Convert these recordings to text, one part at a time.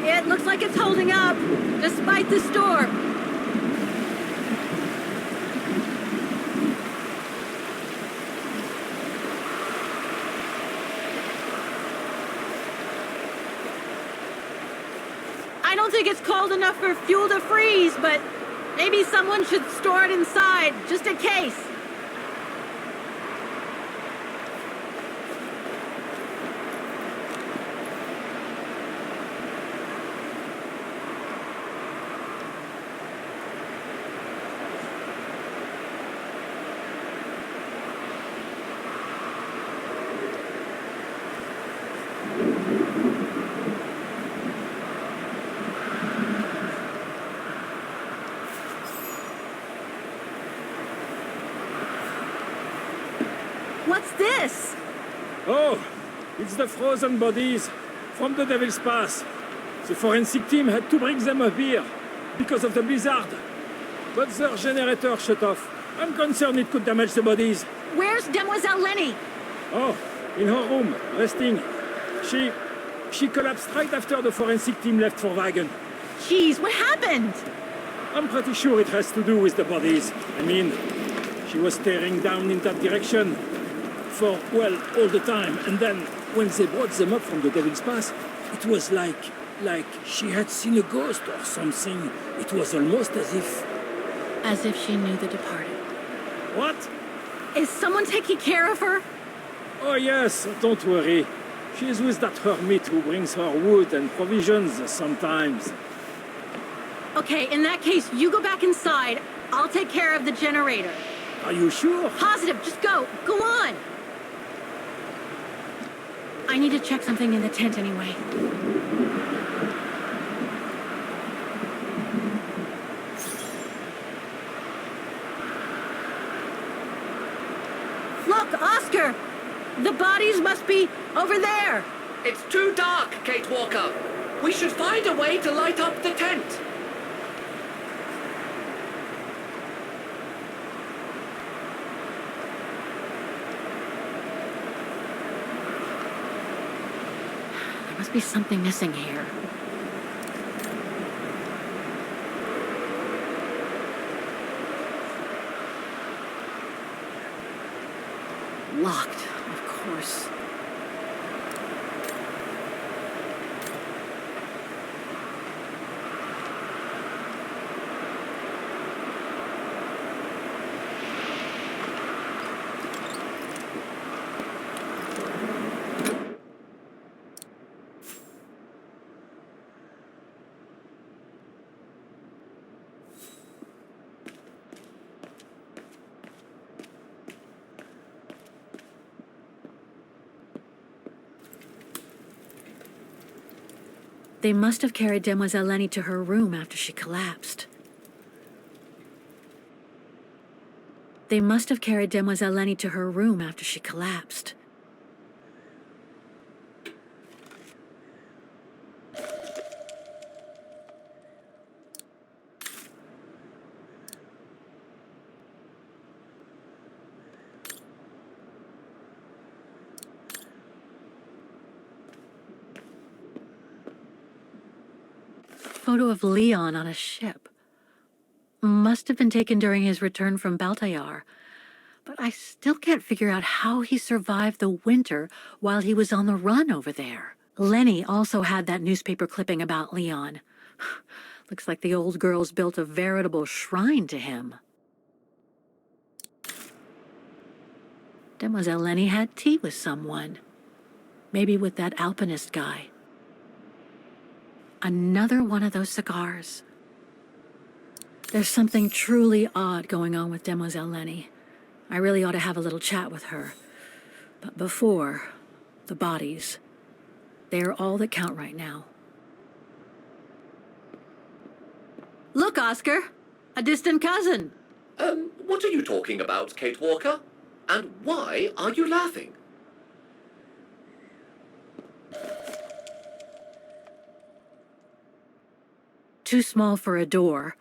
It looks like it's holding up, despite the storm. I don't think it's cold enough for fuel to freeze, but maybe someone should store it inside, just in case. What's this? Oh, it's the frozen bodies from the Devil's Pass. The forensic team had to bring them up here because of the blizzard. But their generator shut off. I'm concerned it could damage the bodies. Where's Demoiselle Lenny? Oh, in her room, resting. She collapsed right after the forensic team left for Wagen. Jeez, what happened? I'm pretty sure it has to do with the bodies. I mean, she was staring down in that direction for, well, all the time. And then, when they brought them up from the Devil's Pass, it was like she had seen a ghost or something. It was almost as if... As if she knew the departed. What? Is someone taking care of her? Oh yes, don't worry. She's with that hermit who brings her wood and provisions sometimes. Okay, in that case, you go back inside. I'll take care of the generator. Are you sure? Positive, just go. Go on. I need to check something in the tent anyway. Look, Oscar! The bodies must be over there! It's too dark, Kate Walker. We should find a way to light up the tent. There must be something missing here. Locked, of course. They must have carried Demoiselle Lenny to her room after she collapsed. They must have carried Demoiselle Lenny to her room after she collapsed. Photo of Leon on a ship. Must have been taken during his return from Baltayar. But I still can't figure out how he survived the winter while he was on the run over there. Lenny also had that newspaper clipping about Leon. Looks like the old girls built a veritable shrine to him. Demoiselle Lenny had tea with someone. Maybe with that alpinist guy. Another one of those cigars. There's something truly odd going on with Demoiselle Lenny. I really ought to have a little chat with her. But before, the bodies. They are all that count right now. Look, Oscar! A distant cousin! What are you talking about, Kate Walker? And why are you laughing? Too small for a door.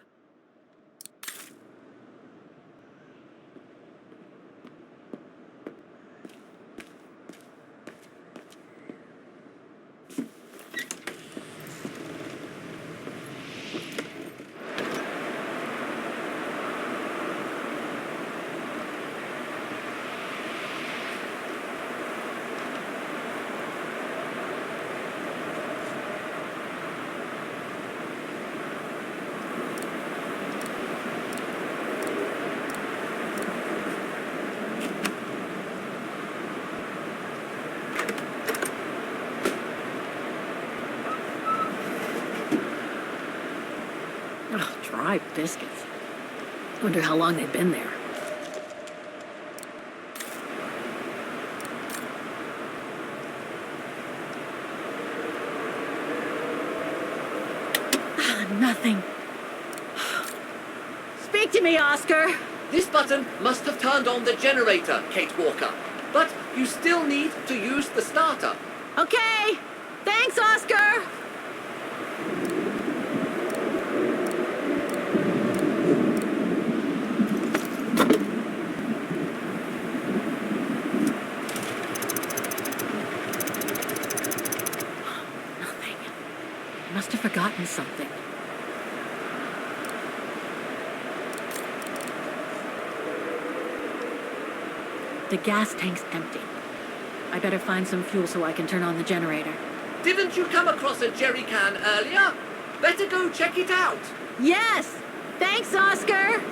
Ugh, dry biscuits. Wonder how long they've been there. Nothing. Speak to me, Oscar! This button must have turned on the generator, Kate Walker. But you still need to use the starter. Okay! Thanks, Oscar! Nothing. Must have forgotten something. The gas tank's empty. I better find some fuel so I can turn on the generator. Didn't you come across a jerry can earlier? Better go check it out. Yes! Thanks, Oscar!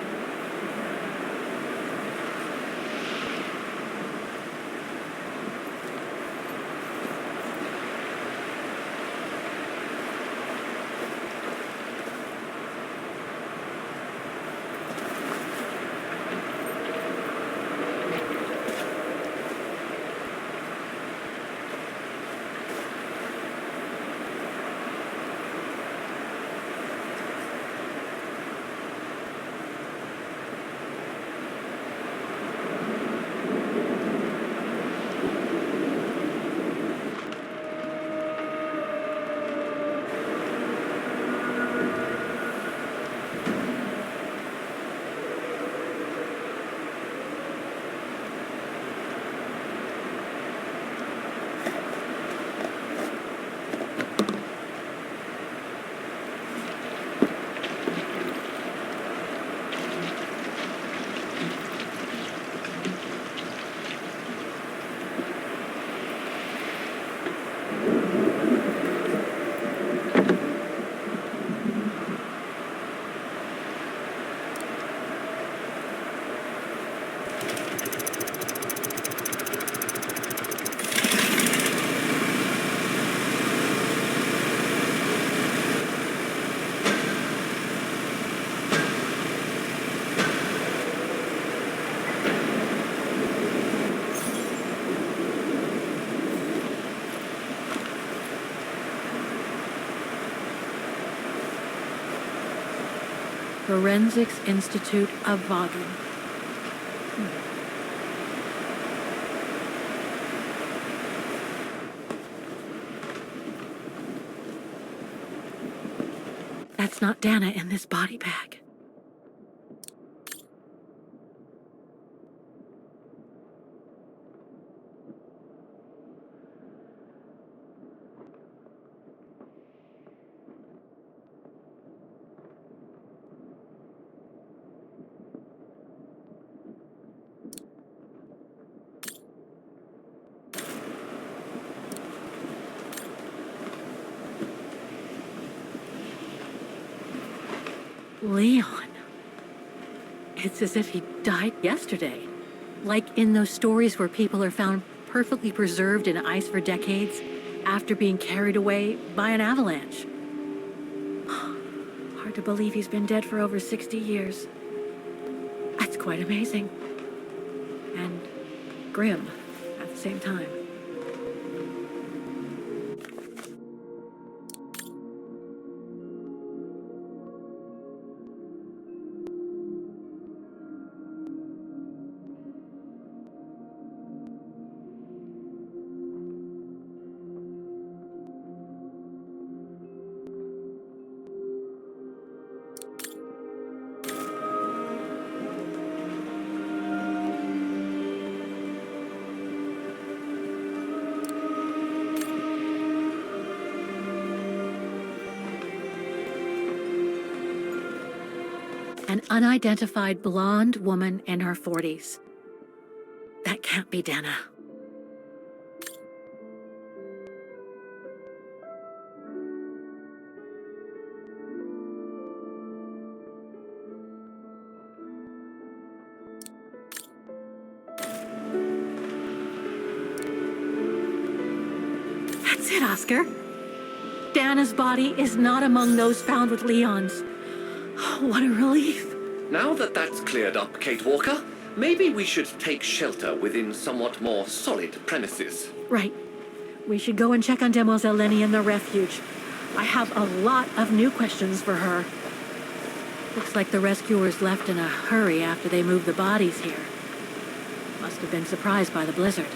Forensics Institute of Vaughan. That's not Dana in this body bag. Leon. It's as if he died yesterday. Like in those stories where people are found perfectly preserved in ice for decades after being carried away by an avalanche. Hard to believe he's been dead for over 60 years. That's quite amazing. And grim at the same time. An unidentified blonde woman in her 40s. That can't be Dana. That's it, Oscar. Dana's body is not among those found with Leon's. What a relief. Now that that's cleared up, Kate Walker, maybe we should take shelter within somewhat more solid premises. Right. We should go and check on Demoiselle Lenny in the refuge. I have a lot of new questions for her. Looks like the rescuers left in a hurry after they moved the bodies here. Must have been surprised by the blizzard.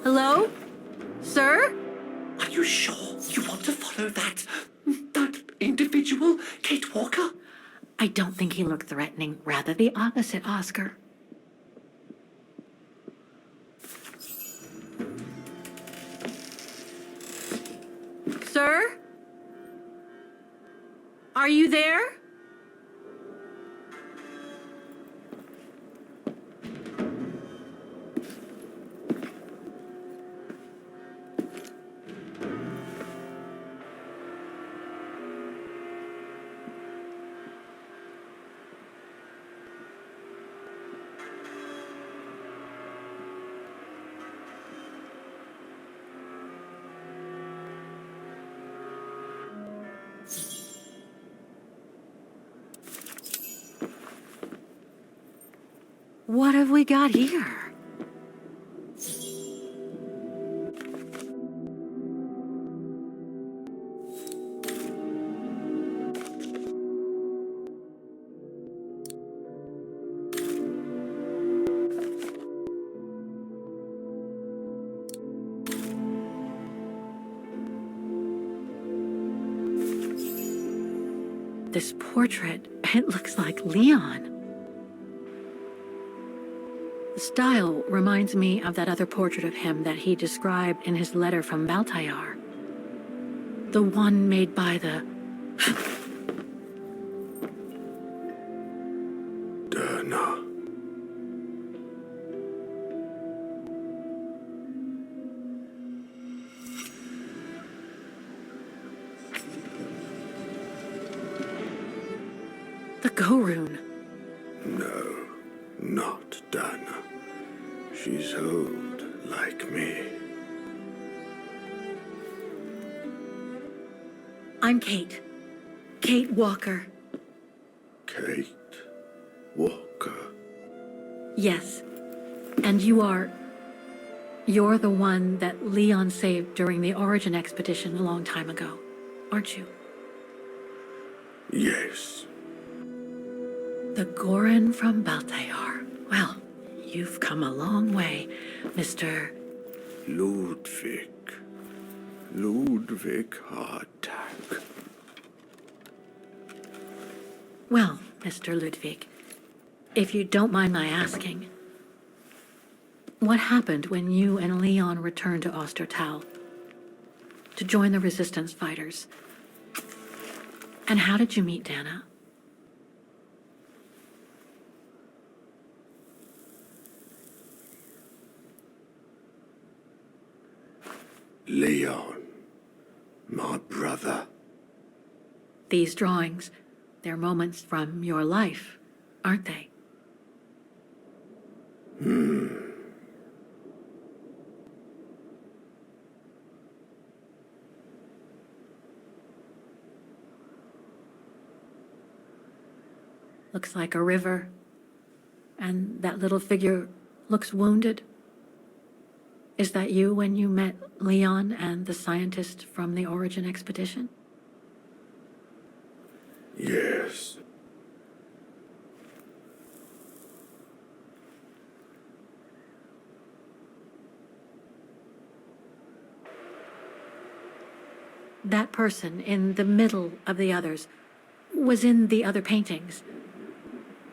Hello? Sir? Are you sure you want to follow that individual, Kate Walker? I don't think he looked threatening. Rather the opposite, Oscar. Sir? Are you there? What have we got here? This portrait, it looks like Leon. The style reminds me of that other portrait of him that he described in his letter from Baltayar. The one made by the... Dana. the Go-Rune. No, not Dana. She's old, like me. I'm Kate. Kate Walker. Kate Walker. Yes. And you're the one that Leon saved during the Origin expedition a long time ago, aren't you? Yes. The Goran from Baltayar. Well, you've come a long way, Mr. Ludwig. Ludwig Hardtack. Well, Mr. Ludwig, if you don't mind my asking, What happened when you and Leon returned to Ostertal to join the resistance fighters? And how did you meet Dana? Leon, my brother. These drawings, they're moments from your life, aren't they? Looks like a river, and that little figure looks wounded. Is that you when you met Leon and the scientist from the Origin expedition? Yes. That person in the middle of the others was in the other paintings.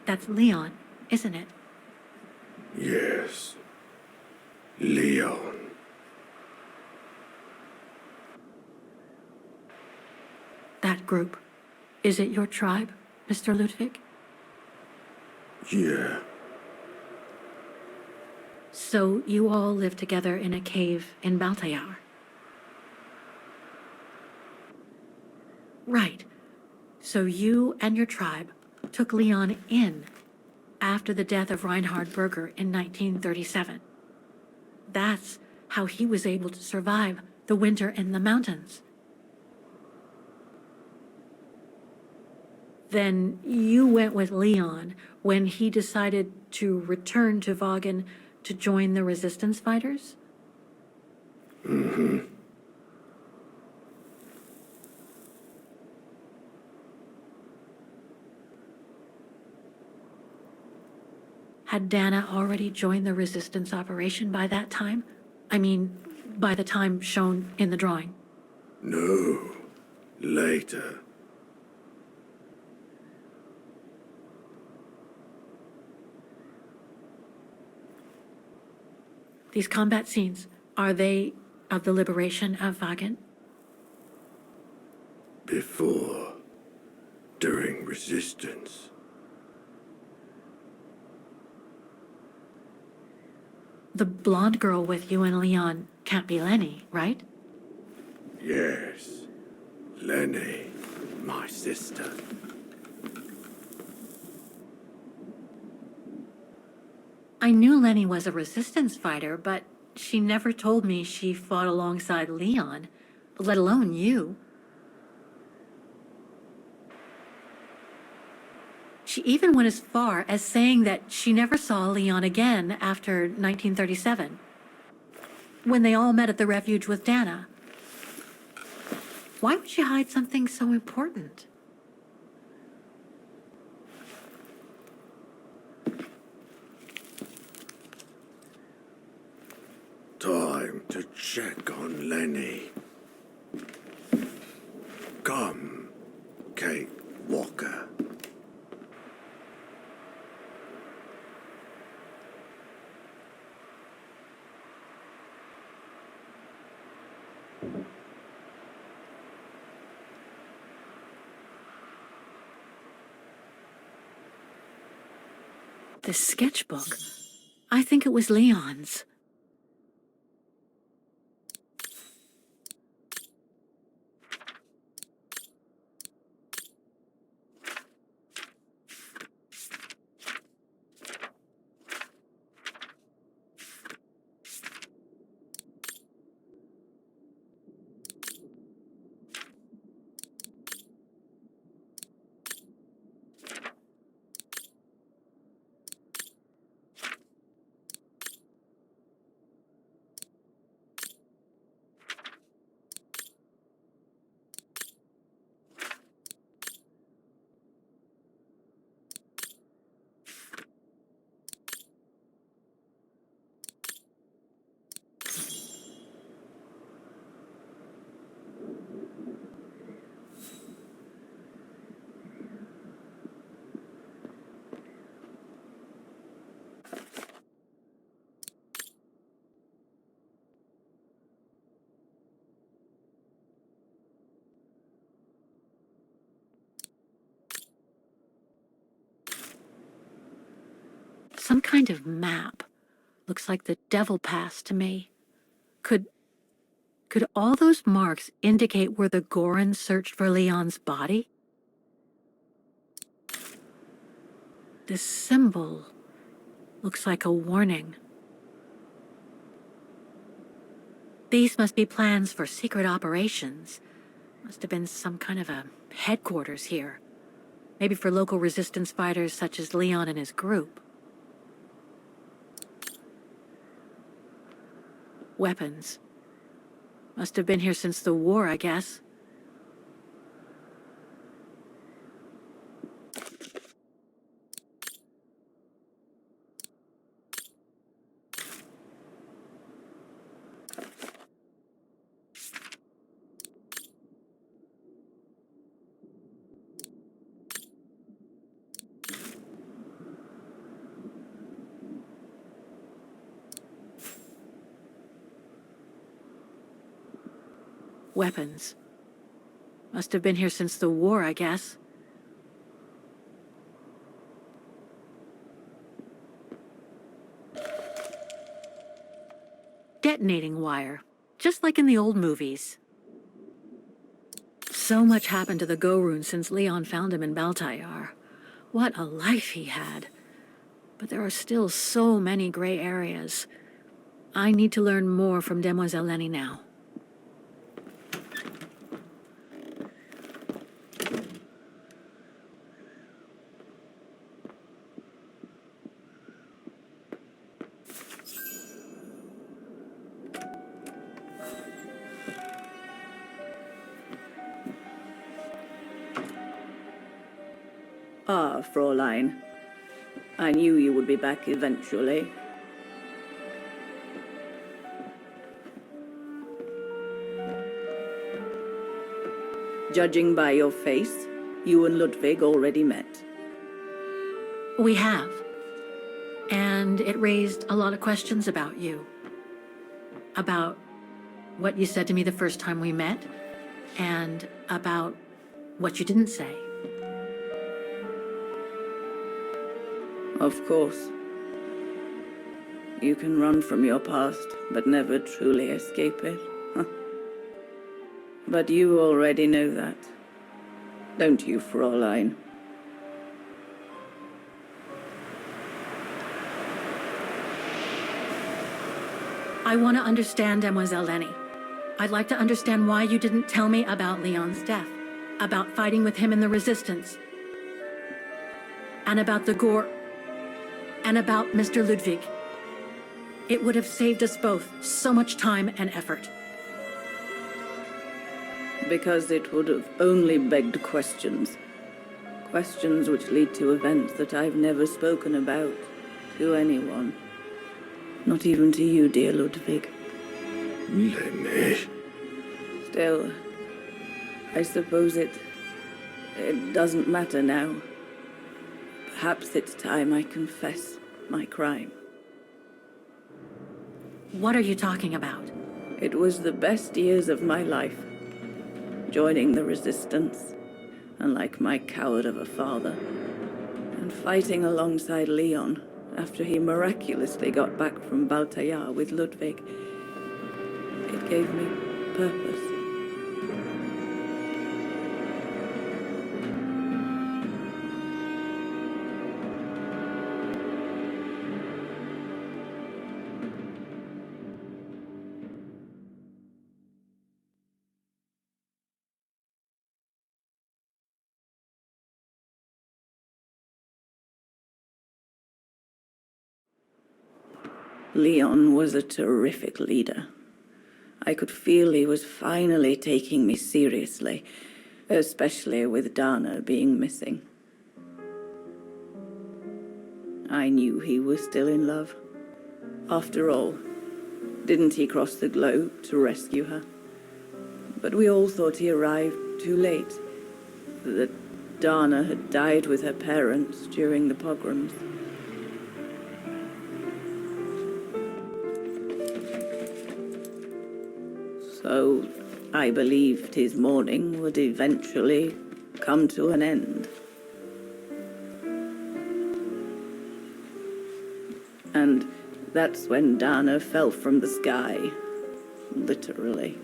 That's Leon, isn't it? Yes. Leon. That group. Is it your tribe, Mr. Ludwig? Yeah. So you all live together in a cave in Baltayar? Right. So you and your tribe took Leon in after the death of Reinhard Berger in 1937. That's how he was able to survive the winter in the mountains. Then you went with Leon when he decided to return to Vaughan to join the resistance fighters? Had Dana already joined the resistance operation by that time? I mean, by the time shown in the drawing. No. Later. These combat scenes, are they of the liberation of Vaughan? Before. During resistance. The blonde girl with you and Leon can't be Lenny, right? Yes. Lenny, my sister. I knew Lenny was a resistance fighter, but she never told me she fought alongside Leon, let alone you. She even went as far as saying that she never saw Leon again after 1937, when they all met at the refuge with Dana. Why would she hide something so important? Time to check on Lenny. Come, Kate Walker. The sketchbook. I think it was Leon's. Some kind of map. Looks like the Devil Pass to me. Could all those marks indicate where the Gorons searched for Leon's body? This symbol looks like a warning. These must be plans for secret operations. Must have been some kind of a headquarters here. Maybe for local resistance fighters such as Leon and his group. Weapons. Must have been here since the war, I guess. Weapons. Must have been here since the war, I guess. Detonating wire, just like in the old movies. So much happened to the Gorun since Leon found him in Baltayar. What a life he had. But there are still so many gray areas. I need to learn more from Demoiselle Lenny now. Ah, Fräulein. I knew you would be back eventually. Judging by your face, you and Ludwig already met. We have. And it raised a lot of questions about you. About what you said to me the first time we met, and about what you didn't say. Of course. You can run from your past, but never truly escape it. But you already know that. Don't you, Fräulein? I want to understand Demoiselle Lenny. I'd like to understand why you didn't tell me about Leon's death, about fighting with him in the Resistance, and about the Gore, and about Mr. Ludwig. It would have saved us both so much time and effort. Because it would have only begged questions. Questions which lead to events that I've never spoken about to anyone. Not even to you, dear Ludwig. Lenny. Still, I suppose it doesn't matter now. Perhaps it's time I confess my crime. What are you talking about? It was the best years of my life. Joining the Resistance, unlike my coward of a father, and fighting alongside Leon after he miraculously got back from Baltayar with Ludwig. It gave me purpose. Leon was a terrific leader. I could feel he was finally taking me seriously, especially with Dana being missing. I knew he was still in love. After all, didn't he cross the globe to rescue her? But we all thought he arrived too late, that Dana had died with her parents during the pogroms. So I believed his mourning would eventually come to an end. And that's when Dana fell from the sky. Literally.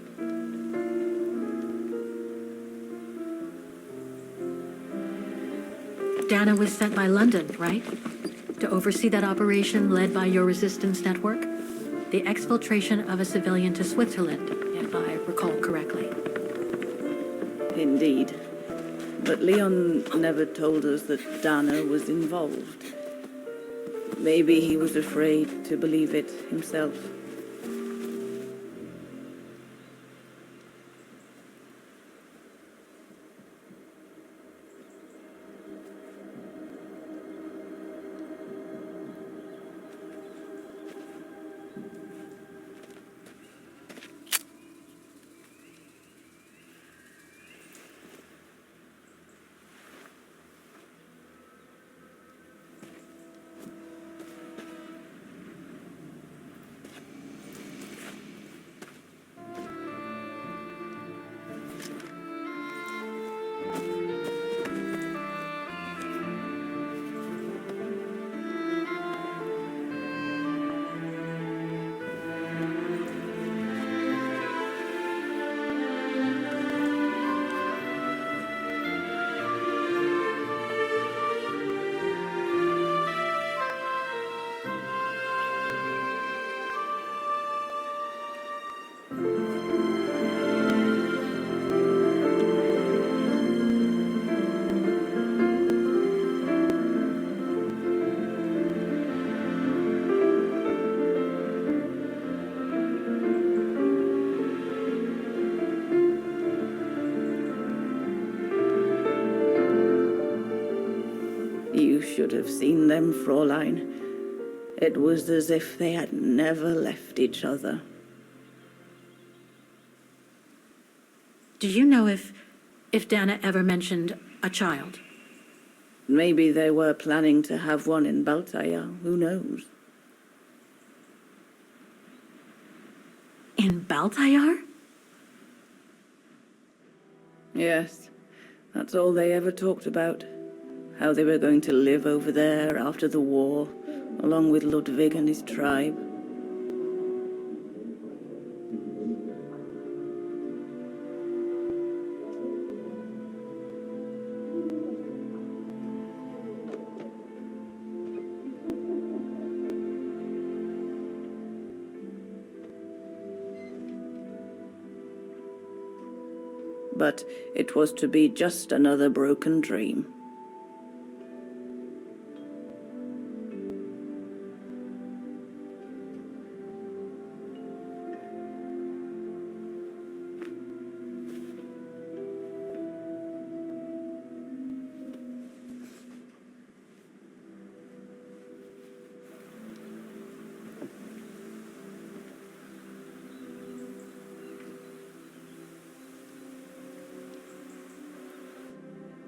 Dana was sent by London, right? To oversee that operation led by your resistance network? The exfiltration of a civilian to Switzerland, if I recall correctly. Indeed. But Leon never told us that Dana was involved. Maybe he was afraid to believe it himself. You should have seen them, Fräulein. It was as if they had never left each other. Do you know if Dana ever mentioned a child? Maybe they were planning to have one in Baltaya, who knows? In Baltayar? Yes, that's all they ever talked about. How they were going to live over there after the war, along with Ludwig and his tribe. But it was to be just another broken dream.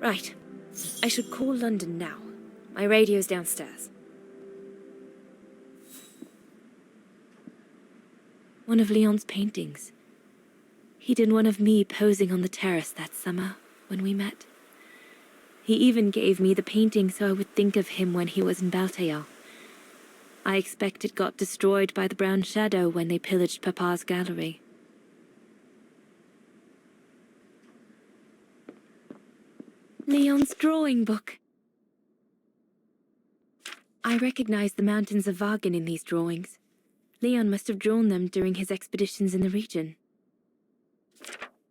Right. I should call London now. My radio's downstairs. One of Leon's paintings. He did one of me posing on the terrace that summer when we met. He even gave me the painting so I would think of him when he was in Baltaya. I expect it got destroyed by the Brown Shadow when they pillaged Papa's gallery. Leon's drawing book. I recognize the mountains of Vagen in these drawings. Leon must have drawn them during his expeditions in the region.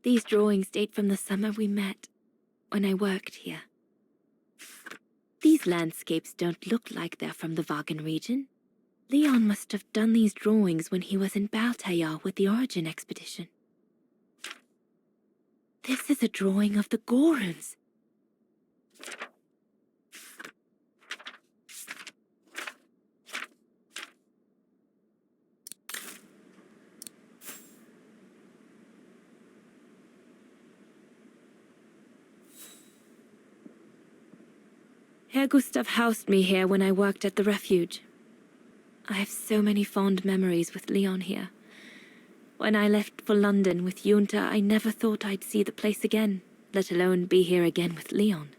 These drawings date from the summer we met, when I worked here. These landscapes don't look like they're from the Vagen region. Leon must have done these drawings when he was in Baltaya with the Origin expedition. This is a drawing of the Gorons. Herr Gustav housed me here when I worked at the refuge. I have so many fond memories with Leon here. When I left for London with Junta, I never thought I'd see the place again, let alone be here again with Leon.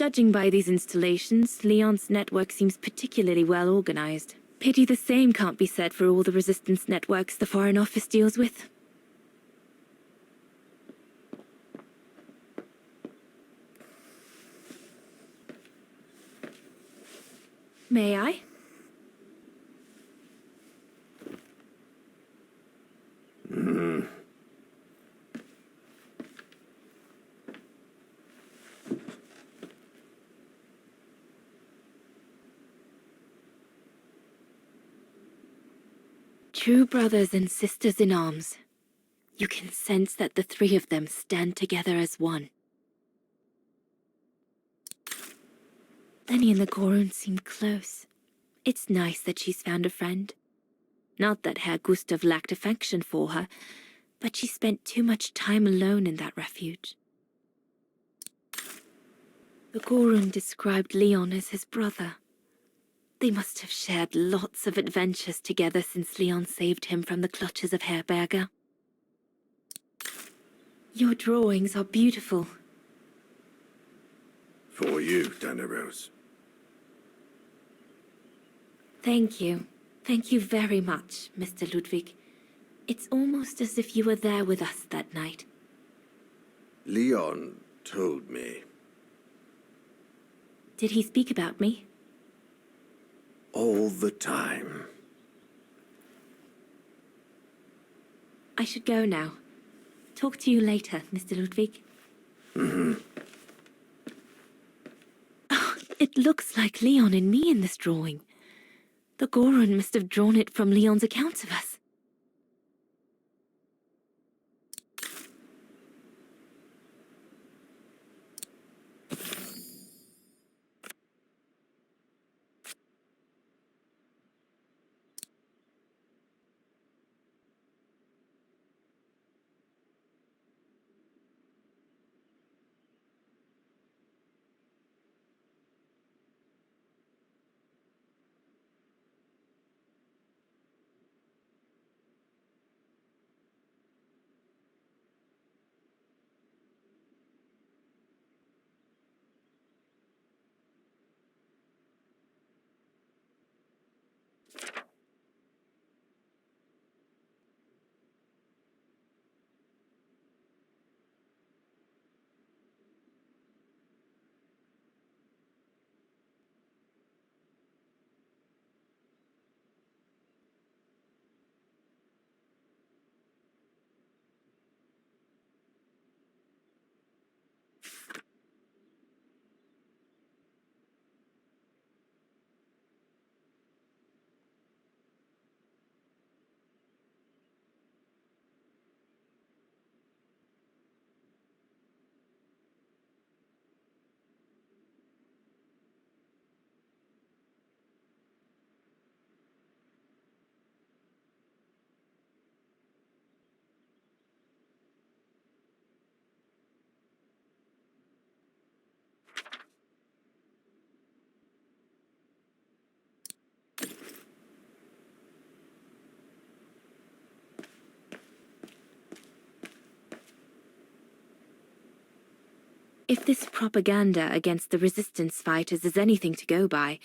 Judging by these installations, Leon's network seems particularly well organized. Pity the same can't be said for all the resistance networks the Foreign Office deals with. May I? True brothers and sisters in arms. You can sense that the three of them stand together as one. Lenny and the Gorun seem close. It's nice that she's found a friend. Not that Herr Gustav lacked affection for her, but she spent too much time alone in that refuge. The Gorun described Leon as his brother. They must have shared lots of adventures together since Leon saved him from the clutches of Herberger. Your drawings are beautiful. For you, Daneros. Thank you. Thank you very much, Mr. Ludwig. It's almost as if you were there with us that night. Leon told me. Did he speak about me? All the time. I should go now. Talk to you later, Mr. Ludwig. Oh, it looks like Leon and me in this drawing. The Gorun must have drawn it from Leon's accounts of us. If this propaganda against the resistance fighters is anything to go by,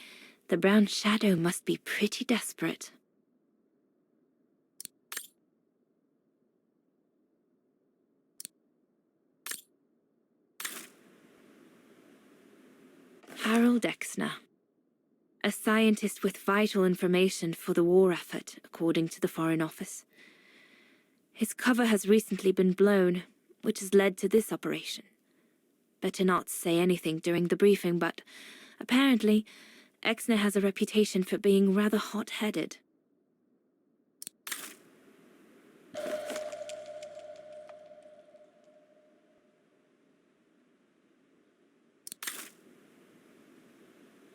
the Brown Shadow must be pretty desperate. Harold Exner, a scientist with vital information for the war effort, according to the Foreign Office. His cover has recently been blown, which has led to this operation. Better not say anything during the briefing, but apparently, Exner has a reputation for being rather hot-headed.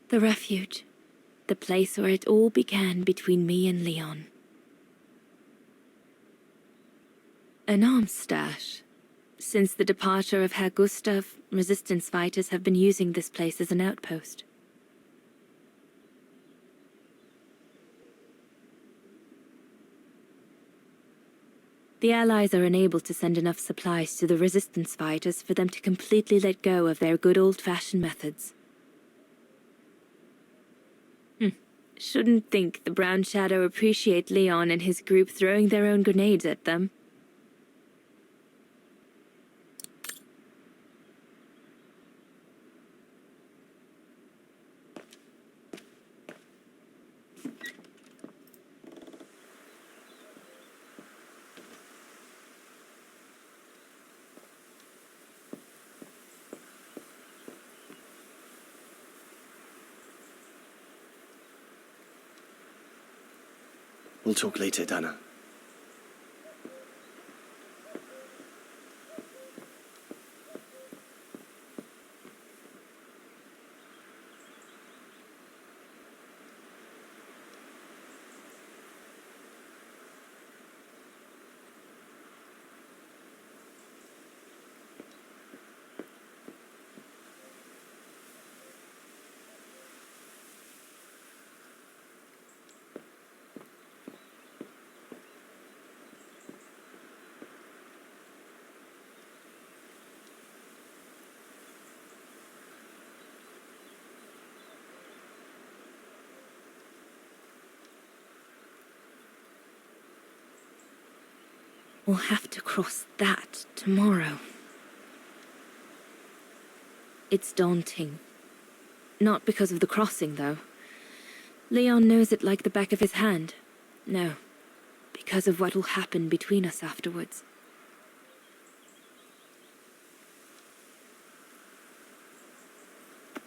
The refuge. The place where it all began between me and Leon. An arms stash. Since the departure of Herr Gustav, resistance fighters have been using this place as an outpost. The Allies are unable to send enough supplies to the resistance fighters for them to completely let go of their good old-fashioned methods. Shouldn't think the Brown Shadow appreciate Leon and his group throwing their own grenades at them. We'll talk later, Dana. We'll have to cross that tomorrow. It's daunting. Not because of the crossing, though. Leon knows it like the back of his hand. No, because of what will happen between us afterwards.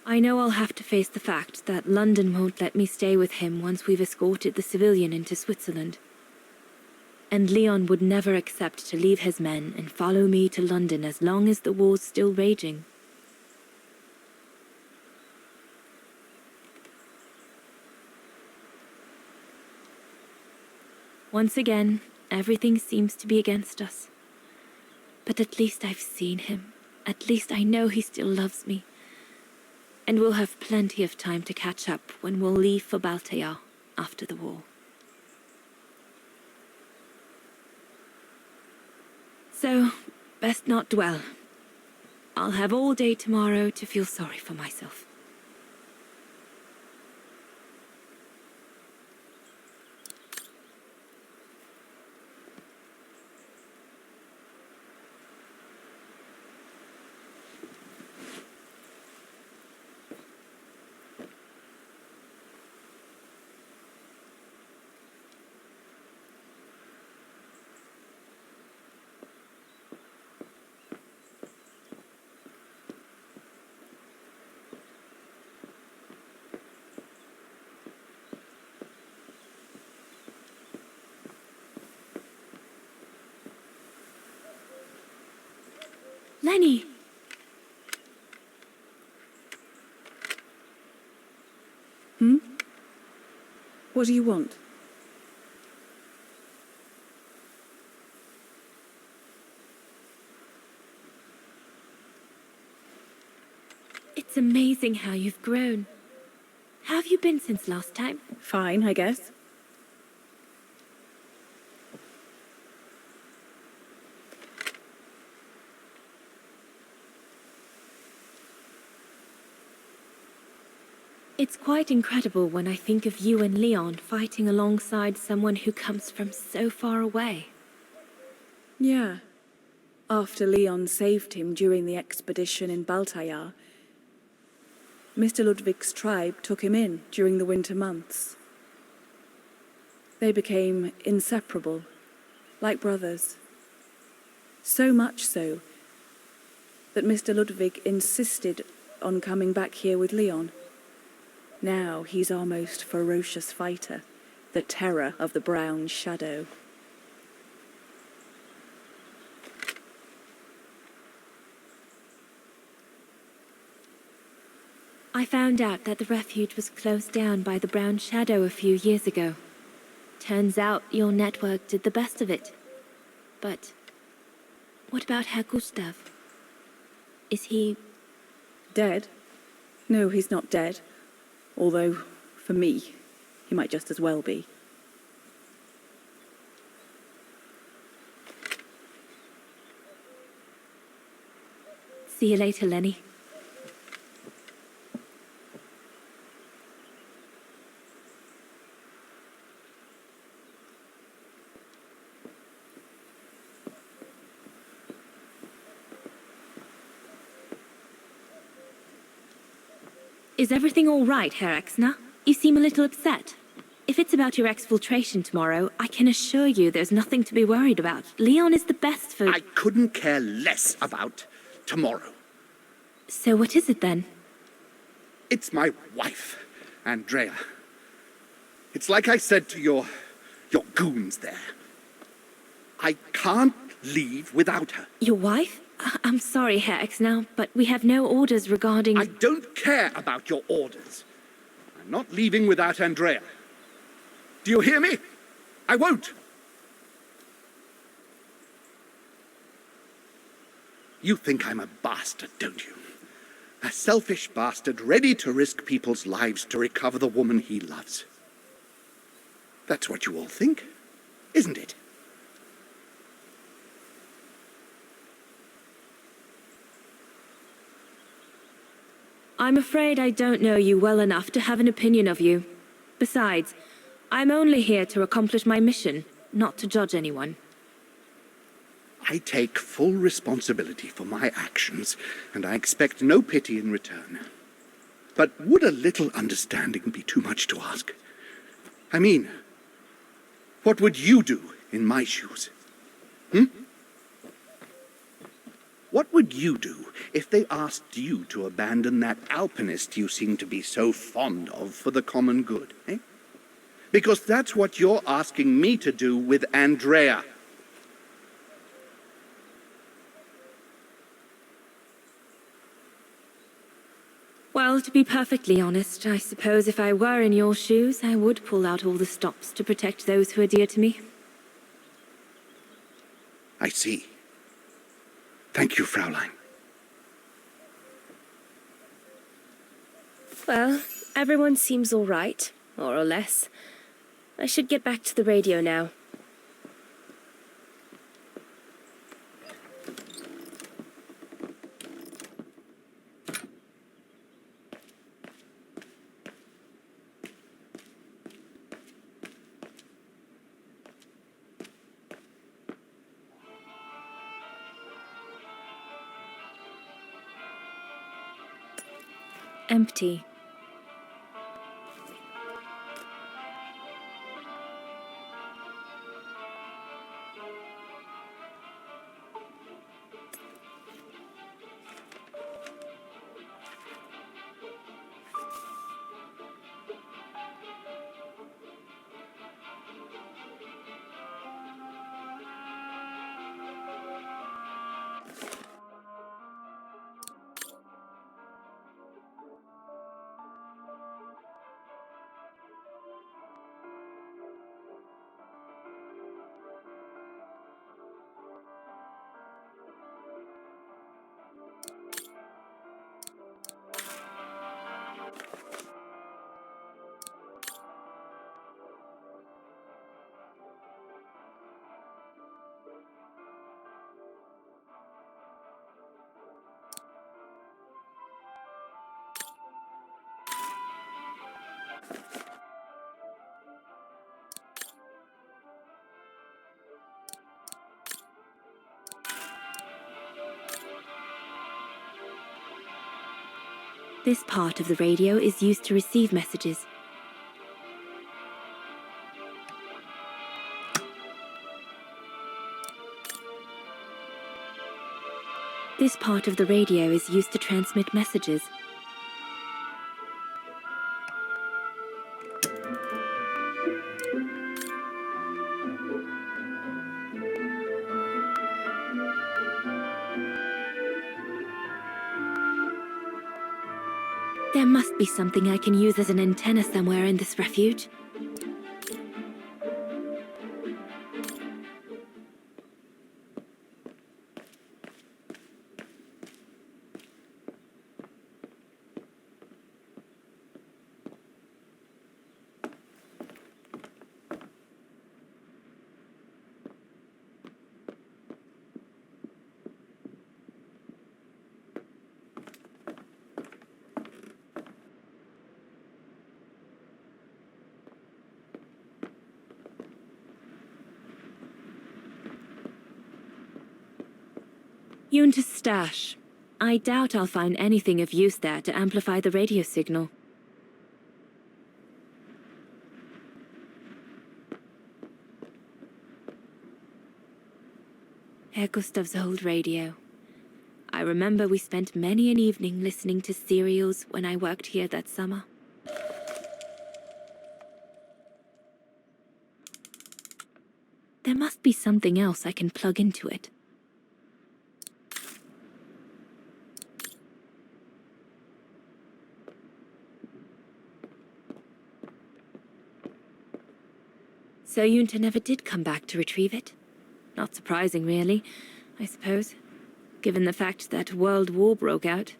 I know I'll have to face the fact that London won't let me stay with him once we've escorted the civilian into Switzerland. And Leon would never accept to leave his men and follow me to London as long as the war's still raging. Once again, everything seems to be against us. But at least I've seen him. At least I know he still loves me. And we'll have plenty of time to catch up when we'll leave for Baltair after the war. So, best not dwell. I'll have all day tomorrow to feel sorry for myself. Lenny! What do you want? It's amazing how you've grown. How have you been since last time? Fine, I guess. It's quite incredible when I think of you and Leon fighting alongside someone who comes from so far away. Yeah. After Leon saved him during the expedition in Baltair, Mr. Ludwig's tribe took him in during the winter months. They became inseparable, like brothers. So much so that Mr. Ludwig insisted on coming back here with Leon. Now he's our most ferocious fighter, the terror of the Brown Shadow. I found out that the refuge was closed down by the Brown Shadow a few years ago. Turns out your network did the best of it. But what about Herr Gustav? Is he... Dead? No, he's not dead. Although, for me, he might just as well be. See you later, Lenny. Is everything all right, Herr Exner? You seem a little upset. If it's about your exfiltration tomorrow, I can assure you there's nothing to be worried about. Leon is the best for... I couldn't care less about tomorrow. So what is it then? It's my wife, Andrea. It's like I said to your goons there. I can't leave without her. Your wife? I'm sorry, Herr Exner, but we have no orders regarding... I don't care about your orders. I'm not leaving without Andrea. Do you hear me? I won't. You think I'm a bastard, don't you? A selfish bastard ready to risk people's lives to recover the woman he loves. That's what you all think, isn't it? I'm afraid I don't know you well enough to have an opinion of you. Besides, I'm only here to accomplish my mission, not to judge anyone. I take full responsibility for my actions, and I expect no pity in return. But would a little understanding be too much to ask? I mean, what would you do in my shoes? What would you do if they asked you to abandon that alpinist you seem to be so fond of for the common good, eh? Because that's what you're asking me to do with Andrea. Well, to be perfectly honest, I suppose if I were in your shoes, I would pull out all the stops to protect those who are dear to me. I see. Thank you, Fraulein. Well, everyone seems all right, more or less. I should get back to the radio now. Empty. This part of the radio is used to receive messages. This part of the radio is used to transmit messages. There must be something I can use as an antenna somewhere in this refuge. Yunta's stash. I doubt I'll find anything of use there to amplify the radio signal. Herr Gustav's old radio. I remember we spent many an evening listening to serials when I worked here that summer. There must be something else I can plug into it. So Yunta never did come back to retrieve it? Not surprising, really, I suppose, given the fact that World War broke out.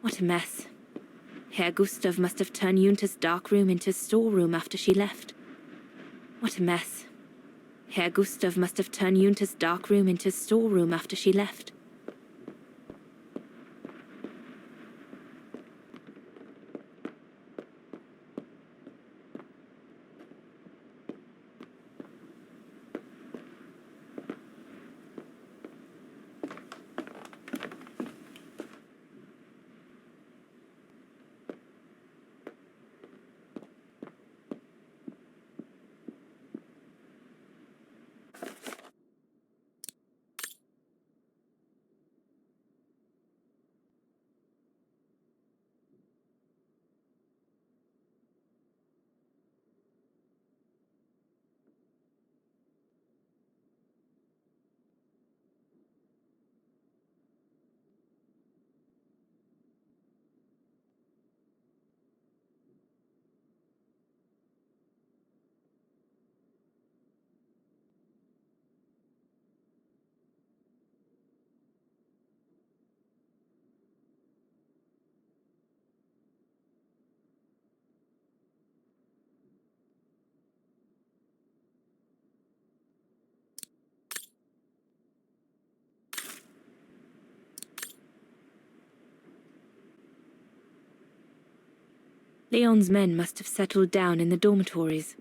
What a mess. Herr Gustav must have turned Yunta's dark room into a storeroom after she left. What a mess. Herr Gustav must have turned Yunta's dark room into a storeroom after she left. Leon's men must have settled down in the dormitories.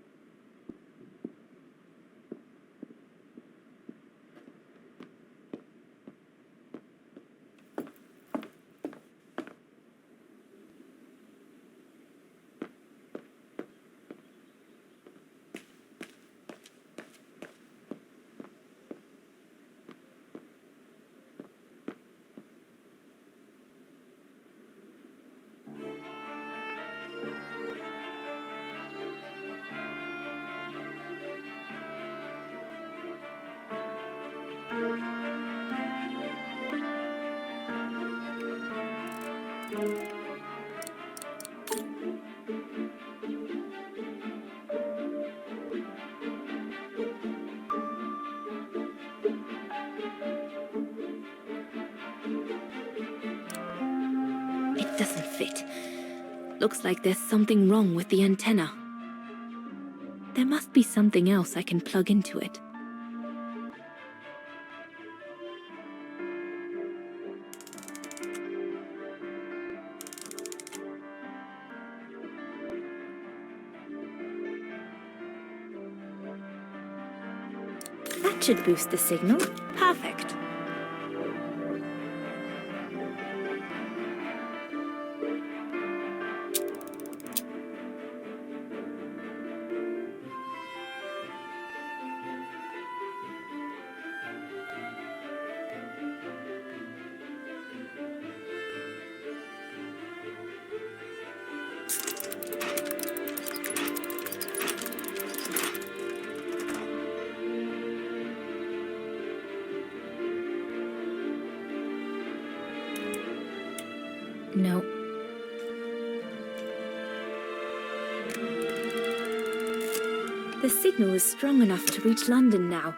It doesn't fit. Looks like there's something wrong with the antenna. There must be something else I can plug into it. That should boost the signal. Perfect. No. The signal is strong enough to reach London now.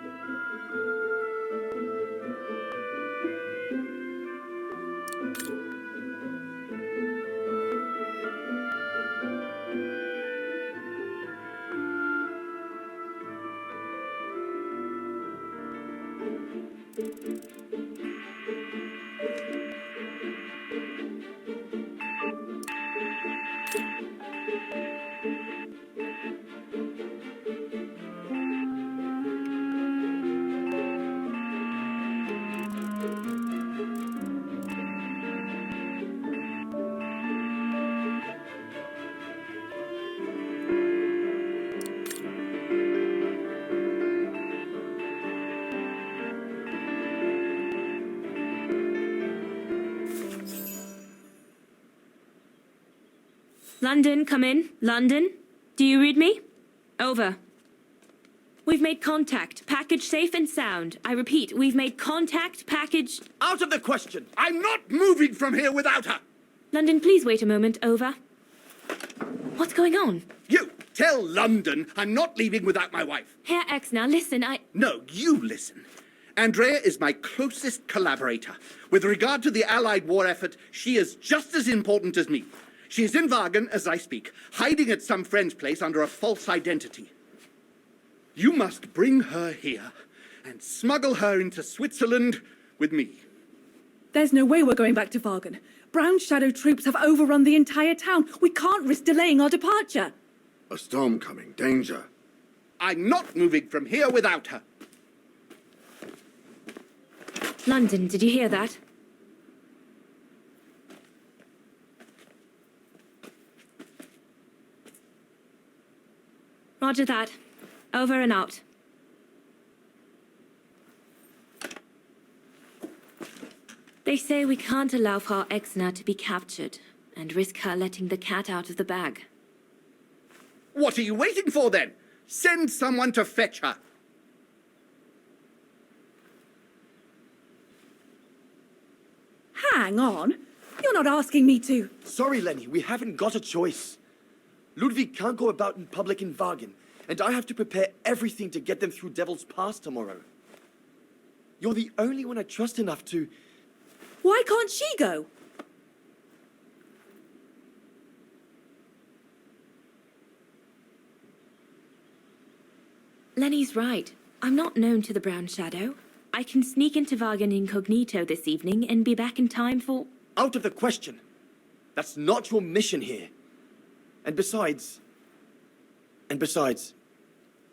London, come in. London, do you read me? Over. We've made contact. Package safe and sound. I repeat, we've made contact. Package... Out of the question! I'm not moving from here without her! London, please wait a moment. Over. What's going on? You tell London I'm not leaving without my wife. Herr Exner, listen, No, you listen. Andrea is my closest collaborator. With regard to the Allied war effort, she is just as important as me. She is in Wagen as I speak, hiding at some friend's place under a false identity. You must bring her here and smuggle her into Switzerland with me. There's no way we're going back to Wagen. Brown Shadow troops have overrun the entire town. We can't risk delaying our departure. A storm coming. Danger. I'm not moving from here without her. London, did you hear that? Roger that. Over and out. They say we can't allow Frau Exner to be captured and risk her letting the cat out of the bag. What are you waiting for then? Send someone to fetch her. Hang on. You're not asking me to. Sorry, Lenny, we haven't got a choice. Ludwig can't go about in public in Wagen, and I have to prepare everything to get them through Devil's Pass tomorrow. You're the only one I trust enough to... Why can't she go? Lenny's right. I'm not known to the Brown Shadow. I can sneak into Wagen incognito this evening and be back in time for... Out of the question. That's not your mission here. And besides,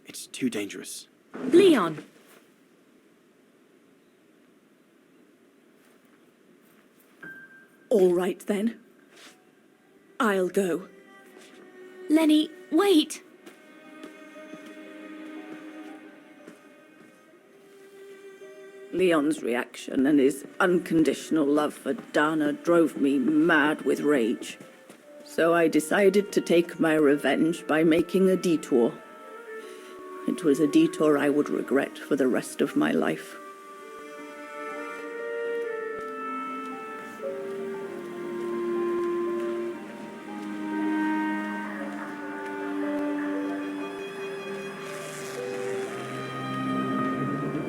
it's too dangerous. Leon! All right, then. I'll go. Lenny, wait! Leon's reaction and his unconditional love for Dana drove me mad with rage. So I decided to take my revenge by making a detour. It was a detour I would regret for the rest of my life.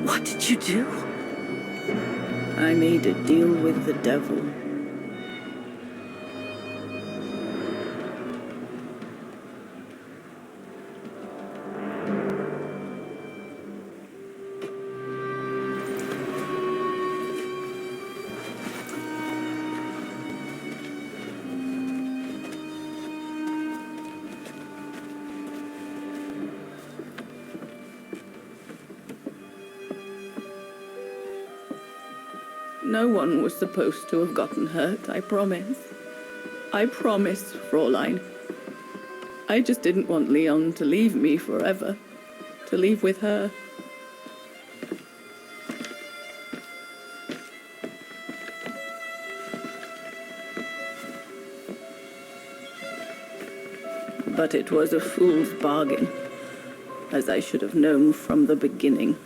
What did you do? I made a deal with the devil. No one was supposed to have gotten hurt, I promise. I promise, Fräulein. I just didn't want Leon to leave me forever. To leave with her. But it was a fool's bargain, as I should have known from the beginning.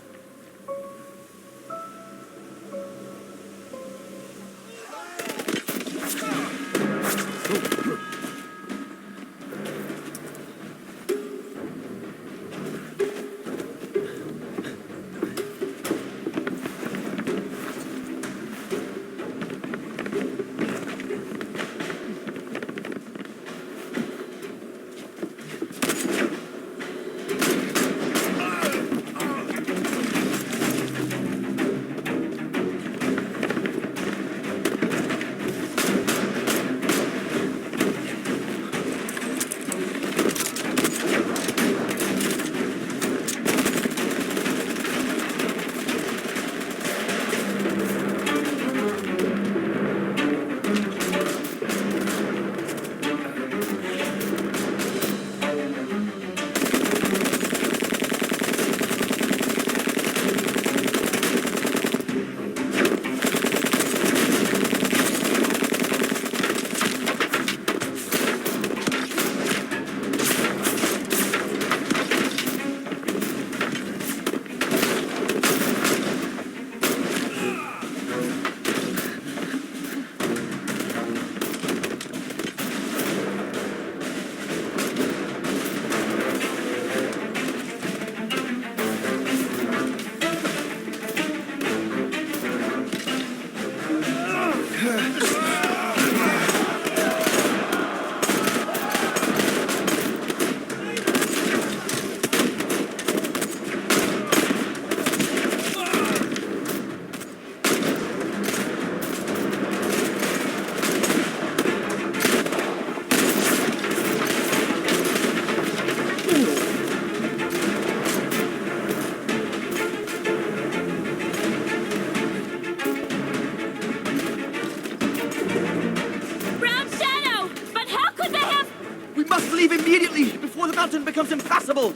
leave immediately before the mountain becomes impassable.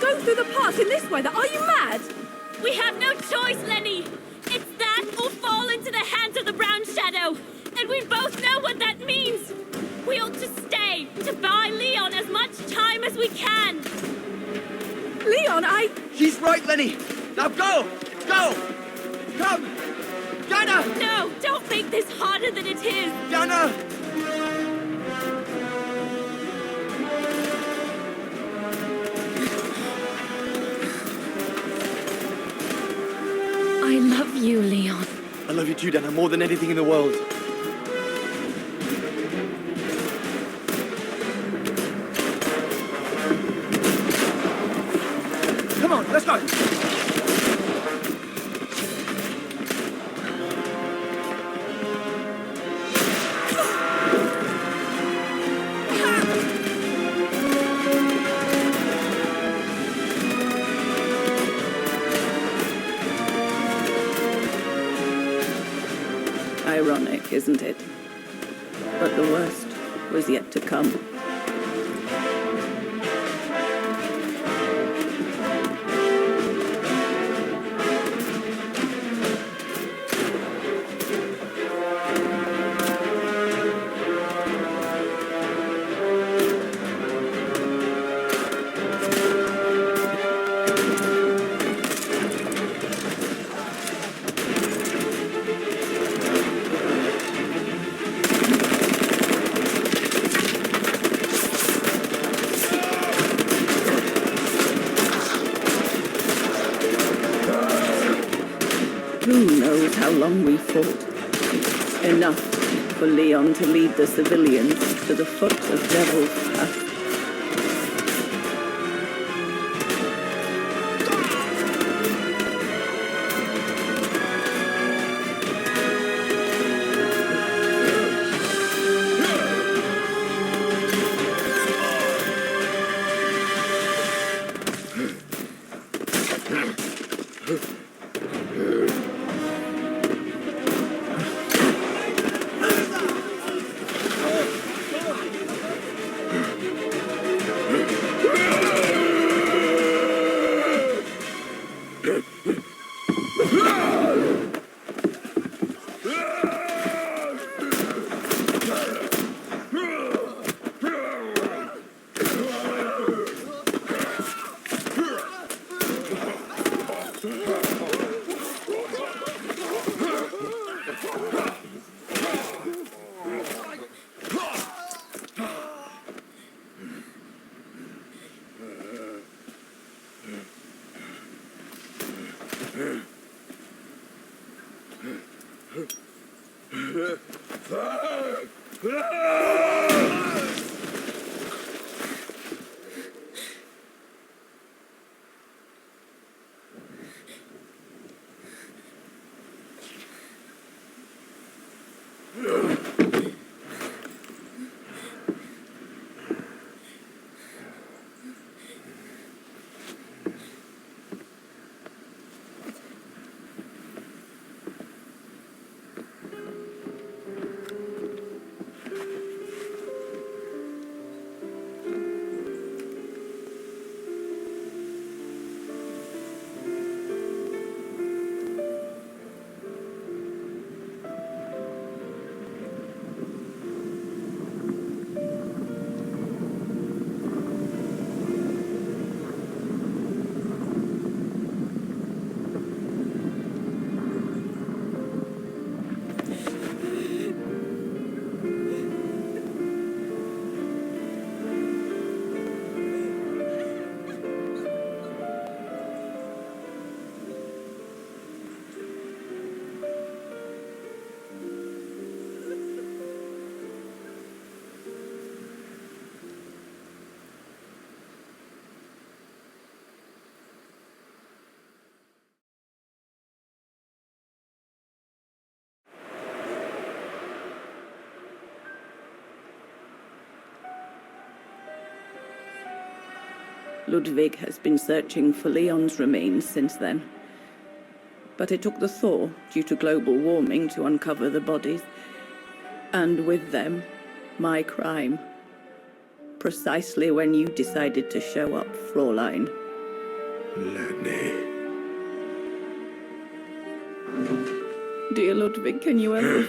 Go through the pass in this weather. Are you mad? We have no choice, Lenny. It's that or fall into the hands of the Brown Shadow. And we both know what that means. We ought to stay, to buy Leon as much time as we can. Leon, She's right, Lenny. Now go! Go! Come! Dana! No, don't make this harder than it is. Dana! I love you, Leon. I love you too, Dana, more than anything in the world. Come on, let's go! Ironic, isn't it? But the worst was yet to come. Who knows how long we fought? Enough for Leon to lead the civilians to the foot of Devil's Path. Ludwig has been searching for Leon's remains since then. But it took the thaw due to global warming to uncover the bodies. And with them, my crime. precisely when you decided to show up, Fräulein. Lenny. Dear Ludwig, can you ever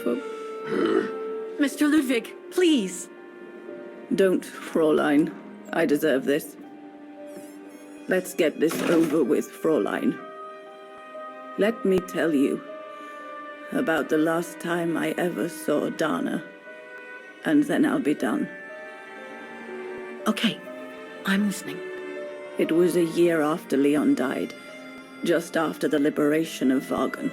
Mr. Ludwig, please. Don't, Fräulein. I deserve this. Let's get this over with, Fräulein. Let me tell you about the last time I ever saw Dana, and then I'll be done. Okay, I'm listening. It was a year after Leon died, just after the liberation of Vagen.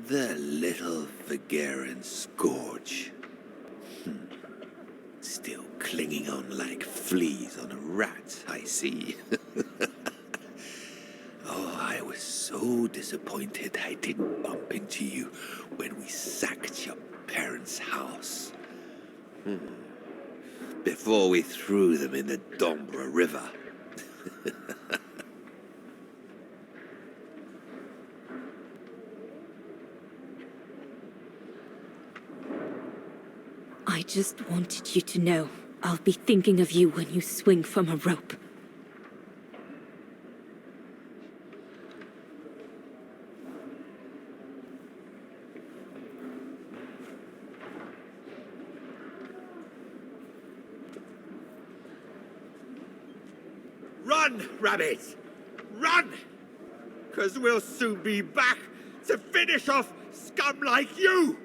The little Vagarian scourge. Still clinging on like fleas on a rat, I see. Oh, I was so disappointed I didn't bump into you when we sacked your parents' house. Before we threw them in the Dombra River. I just wanted you to know I'll be thinking of you when you swing from a rope. Run, rabbit! Run! 'Cause we'll soon be back to finish off scum like you!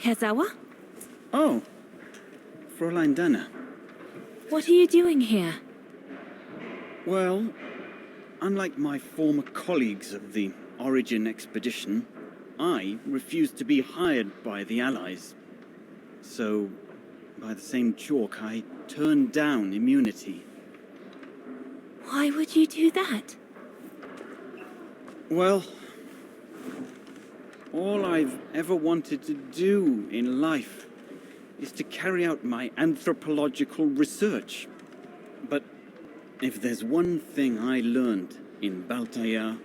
Herr Sauer? Oh, Fräulein Dana. What are you doing here? Well, unlike my former colleagues of the Origin expedition, I refused to be hired by the Allies. So, by the same chalk, I turned down immunity. Why would you do that? Well, all I've ever wanted to do in life is to carry out my anthropological research. But if there's one thing I learned in Baltayar,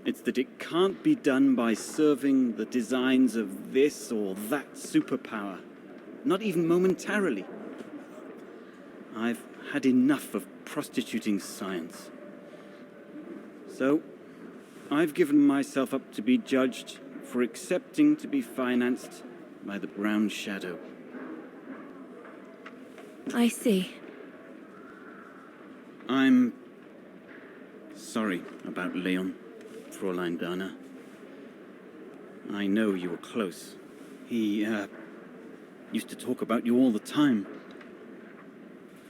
it's that it can't be done by serving the designs of this or that superpower, not even momentarily. I've had enough of prostituting science. So, I've given myself up to be judged for accepting to be financed by the Brown Shadow. I see. I'm sorry about Leon, Fräulein Dana. I know you were close. He, used to talk about you all the time.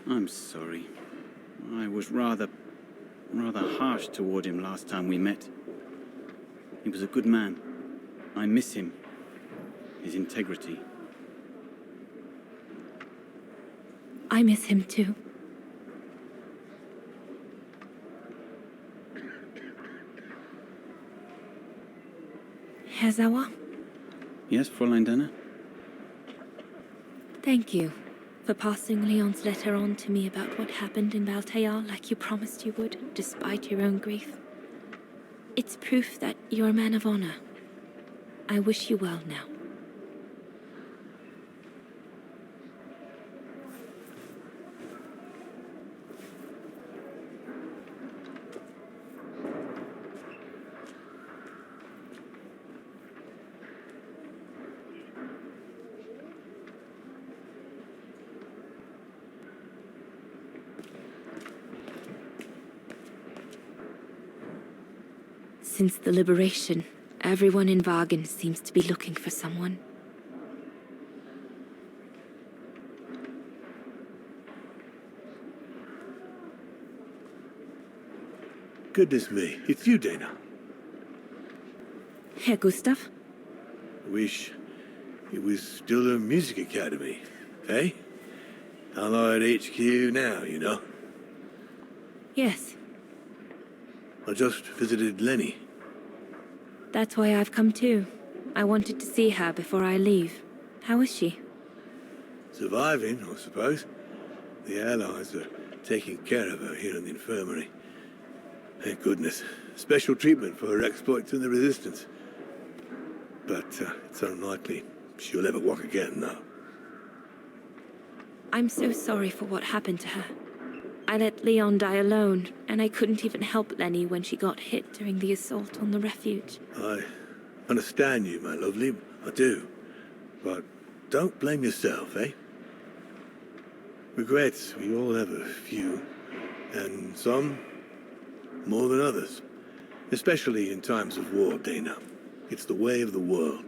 I'm sorry. I was rather harsh toward him last time we met. He was a good man. I miss him. His integrity. I miss him too. Herr Sauer, Yes, Fräulein Dana? thank you for passing Leon's letter on to me about what happened in Baltayar like you promised you would, despite your own grief. It's proof that you're a man of honor. I wish you well now. Since the liberation, everyone in Wagen seems to be looking for someone. Goodness me, it's you, Dana. Herr Gustav? Wish it was still a music academy, eh? Allied HQ now, you know. Yes, I just visited Lenny. that's why I've come too. I wanted to see her before I leave. How is she? Surviving, I suppose. The Allies are taking care of her here in the infirmary. Thank goodness. Special treatment for her exploits in the Resistance. But it's unlikely she'll ever walk again now. I'm so sorry for what happened to her. I let Leon die alone, and I couldn't even help Lenny when she got hit during the assault on the refuge. I understand you, my lovely. I do. But don't blame yourself, eh? Regrets, we all have a few. And some more than others. Especially in times of war, Dana. It's the way of the world.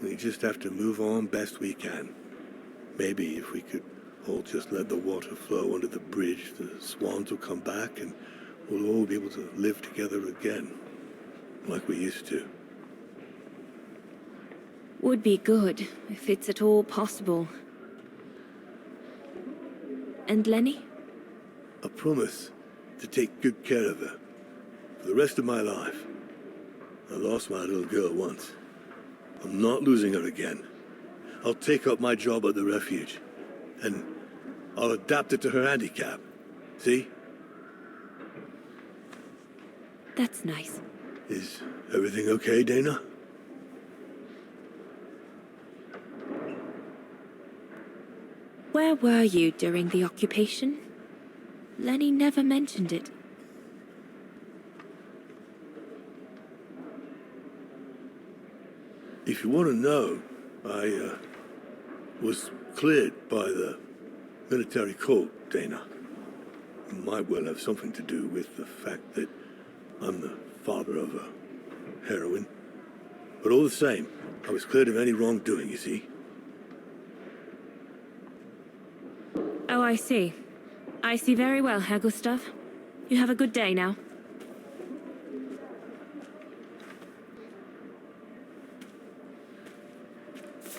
We just have to move on best we can. Maybe if we could all just let the water flow under the bridge, the swans will come back and we'll all be able to live together again. Like we used to. Would be good, if it's at all possible. And Lenny? I promise to take good care of her. For the rest of my life. I lost my little girl once. I'm not losing her again. I'll take up my job at the refuge. And I'll adapt it to her handicap. See? That's nice. Is everything okay, Dana? Where were you during the occupation? Lenny never mentioned it. If you want to know, I was cleared by the military court, Dana. It might well have something to do with the fact that I'm the father of a heroine. But all the same, I was cleared of any wrongdoing, you see. Oh, I see. I see very well, Herr Gustav. You have a good day now.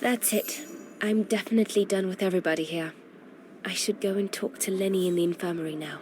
That's it. I'm definitely done with everybody here. I should go and talk to Lenny in the infirmary now.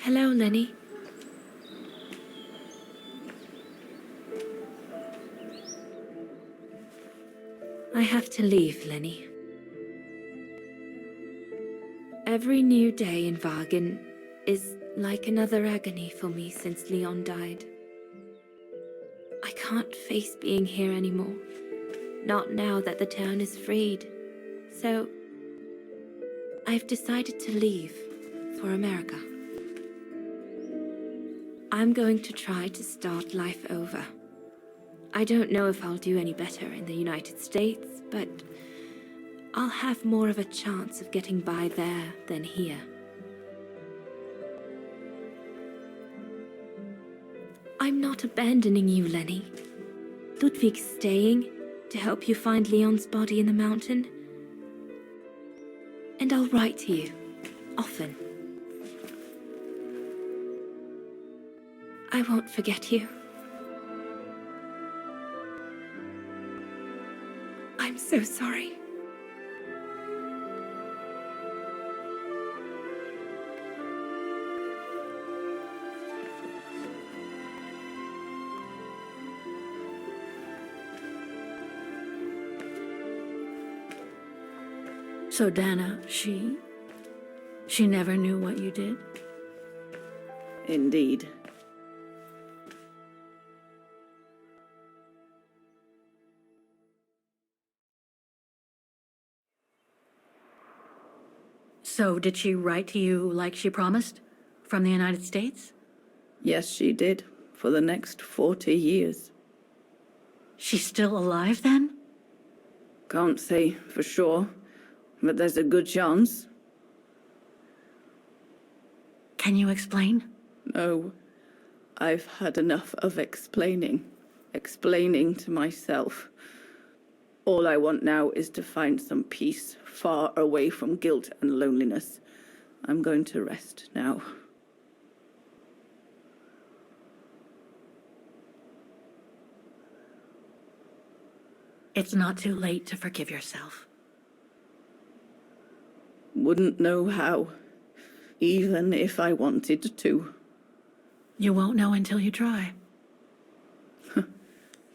Hello, Lenny. I have to leave, Lenny. Every new day in Wagen is like another agony for me since Leon died. I can't face being here anymore. Not now that the town is freed. So, I've decided to leave for America. I'm going to try to start life over. I don't know if I'll do any better in the United States, but I'll have more of a chance of getting by there than here. I'm not abandoning you, Lenny. Ludwig's staying to help you find Leon's body in the mountain. And I'll write to you, often. I won't forget you. I'm so sorry. So Dana, she never knew what you did? Indeed. So did she write to you like she promised? From the United States? Yes, she did. For the next 40 years. She's still alive then? Can't say for sure, but there's a good chance. Can you explain? No, I've had enough of explaining to myself. All I want now is to find some peace, far away from guilt and loneliness. I'm going to rest now. It's not too late to forgive yourself. Wouldn't know how, even if I wanted to. You won't know until you try.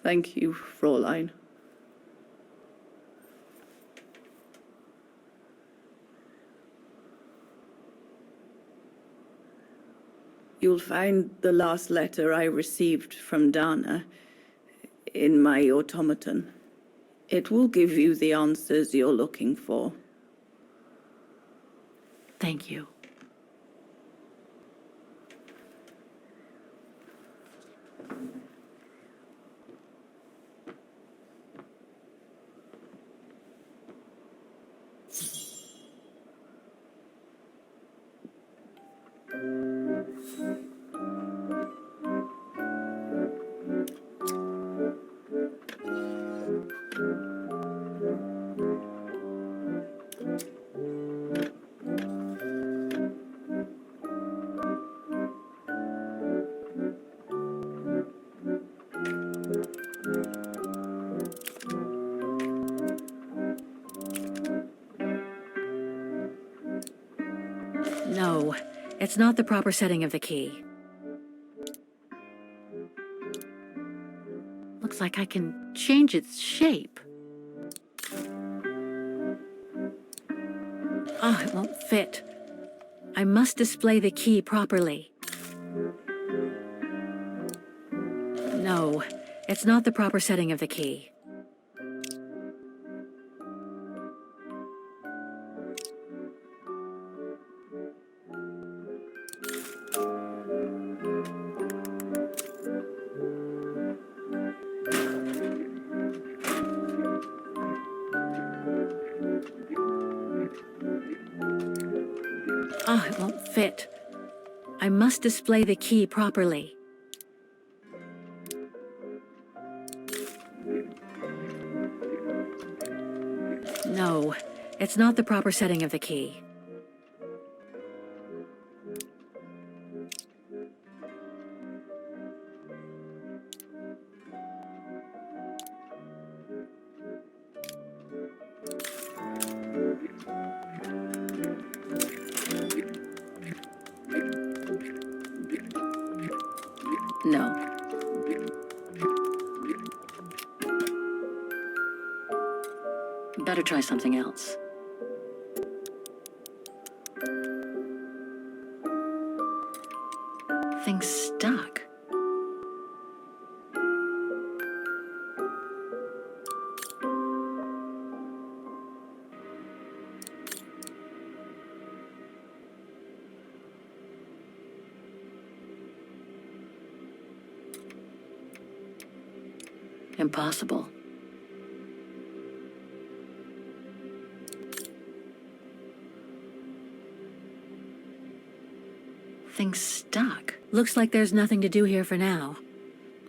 Thank you, Fräulein. You'll find the last letter I received from Dana in my automaton. It will give you the answers you're looking for. Thank you. No, it's not the proper setting of the key. Looks like I can change its shape. Ah, it won't fit. I must display the key properly. No, it's not the proper setting of the key. Ah, it won't fit. I must display the key properly. No, it's not the proper setting of the key. No. Better try something else. Thing's stuck. Impossible. Thing's stuck. Looks like there's nothing to do here for now.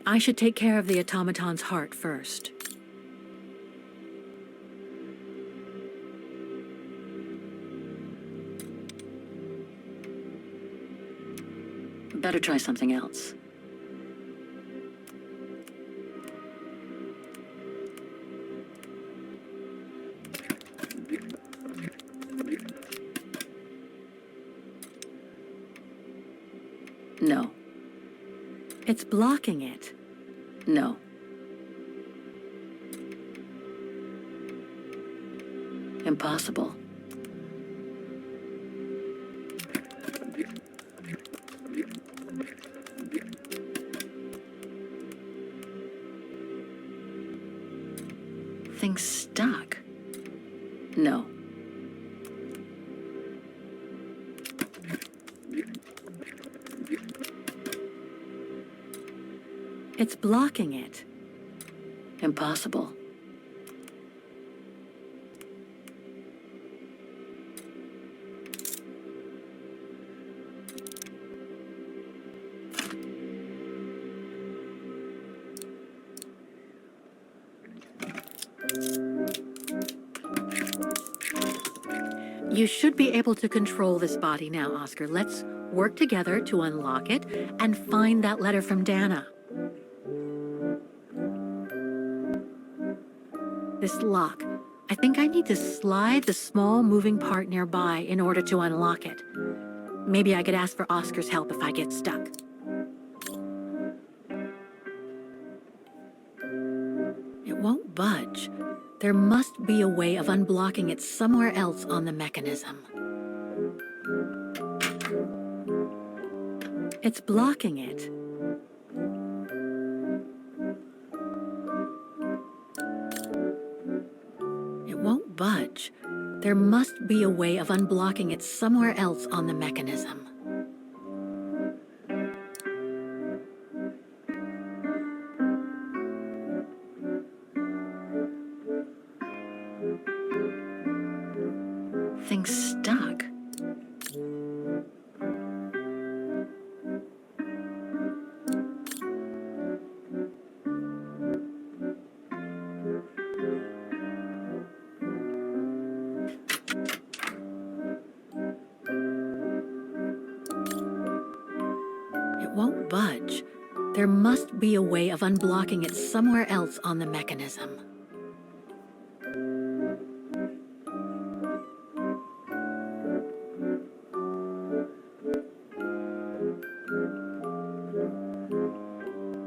I should take care of the automaton's heart first. Better try something else. No. It's blocking it. No. Impossible. Thing's stuck. No. It's blocking it. Impossible. You should be able to control this body now, Oscar. Let's work together to unlock it and find that letter from Dana. This lock. I think I need to slide the small moving part nearby in order to unlock it. Maybe I could ask for Oscar's help if I get stuck. It won't budge. There must be a way of unblocking it somewhere else on the mechanism. It's blocking it. It won't budge. There must be a way of unblocking it somewhere else on the mechanism. Thing's stuck. It won't budge. There must be a way of unblocking it somewhere else on the mechanism.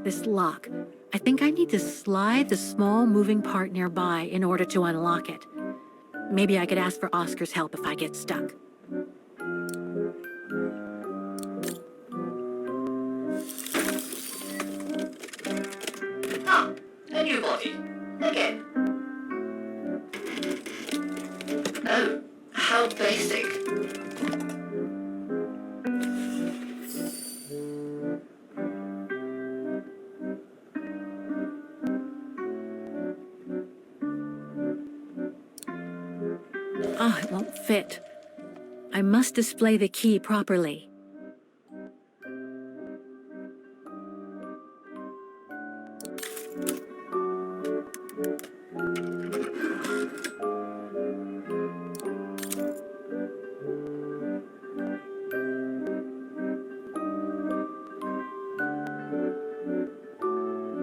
This lock. I think I need to slide the small moving part nearby in order to unlock it. Maybe I could ask for Oscar's help if I get stuck. Ah, a new body. Again. Oh, how basic. Ah, it won't fit. I must display the key properly.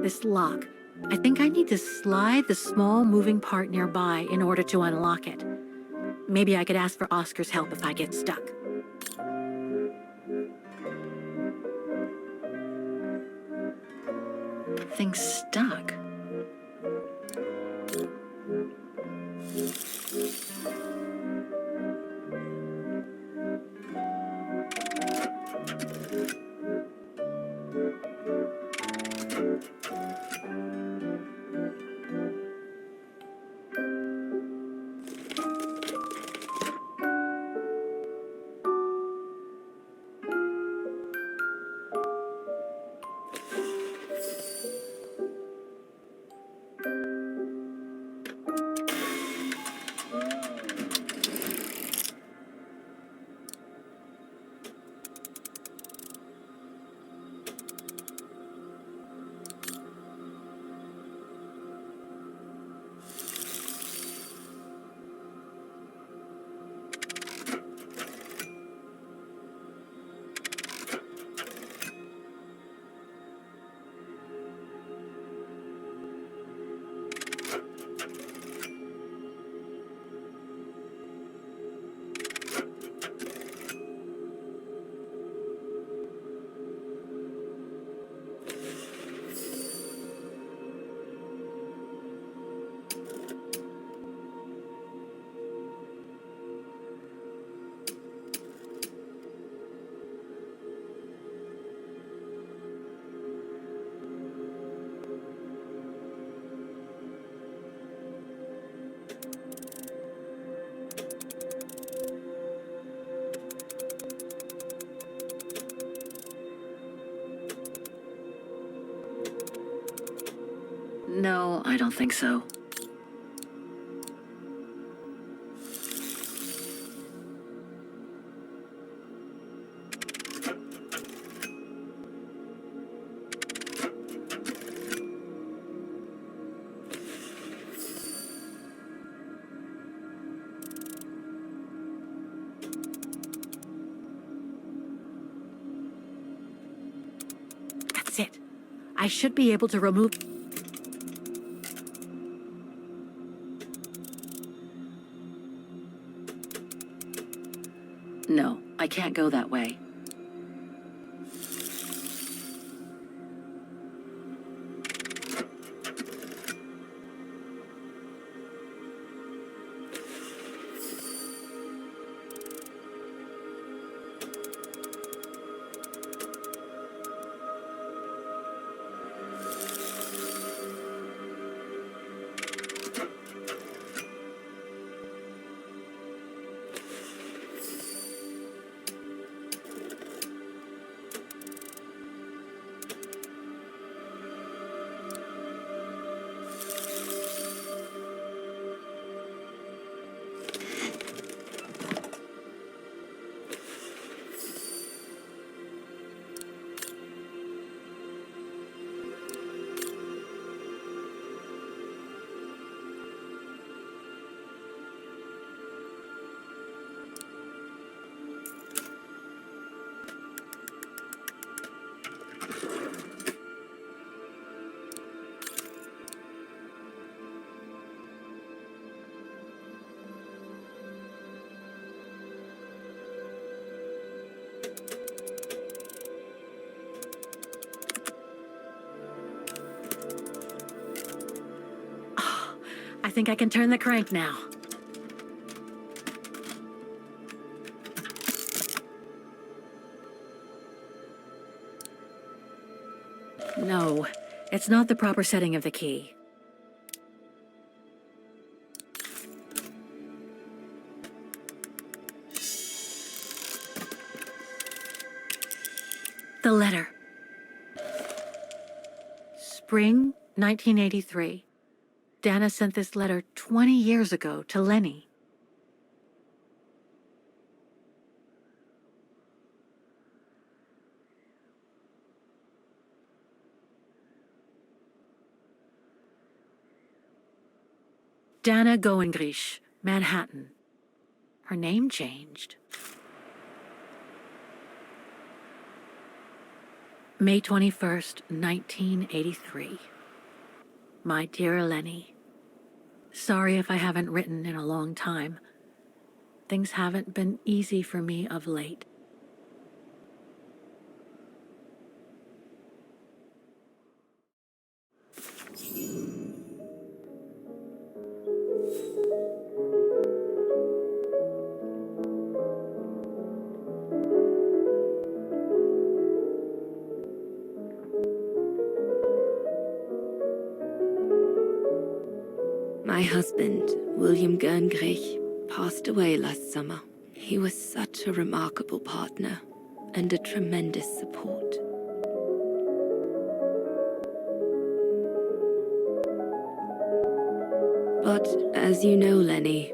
This lock. I think I need to slide the small moving part nearby in order to unlock it. Maybe I could ask for Oscar's help if I get stuck. Thing's stuck. No, I don't think so. That's it. I should be able to remove... No, I can't go that way. I think I can turn the crank now. No, it's not the proper setting of the key. The letter. Spring 1983. Dana sent this letter 20 years ago to Lenny. Dana Goengrich, Manhattan. Her name changed. May 21st, 1983. My dear Lenny, sorry if I haven't written in a long time. Things haven't been easy for me of late. My husband, William Gerngrich, passed away last summer. He was such a remarkable partner and a tremendous support. But as you know, Lenny,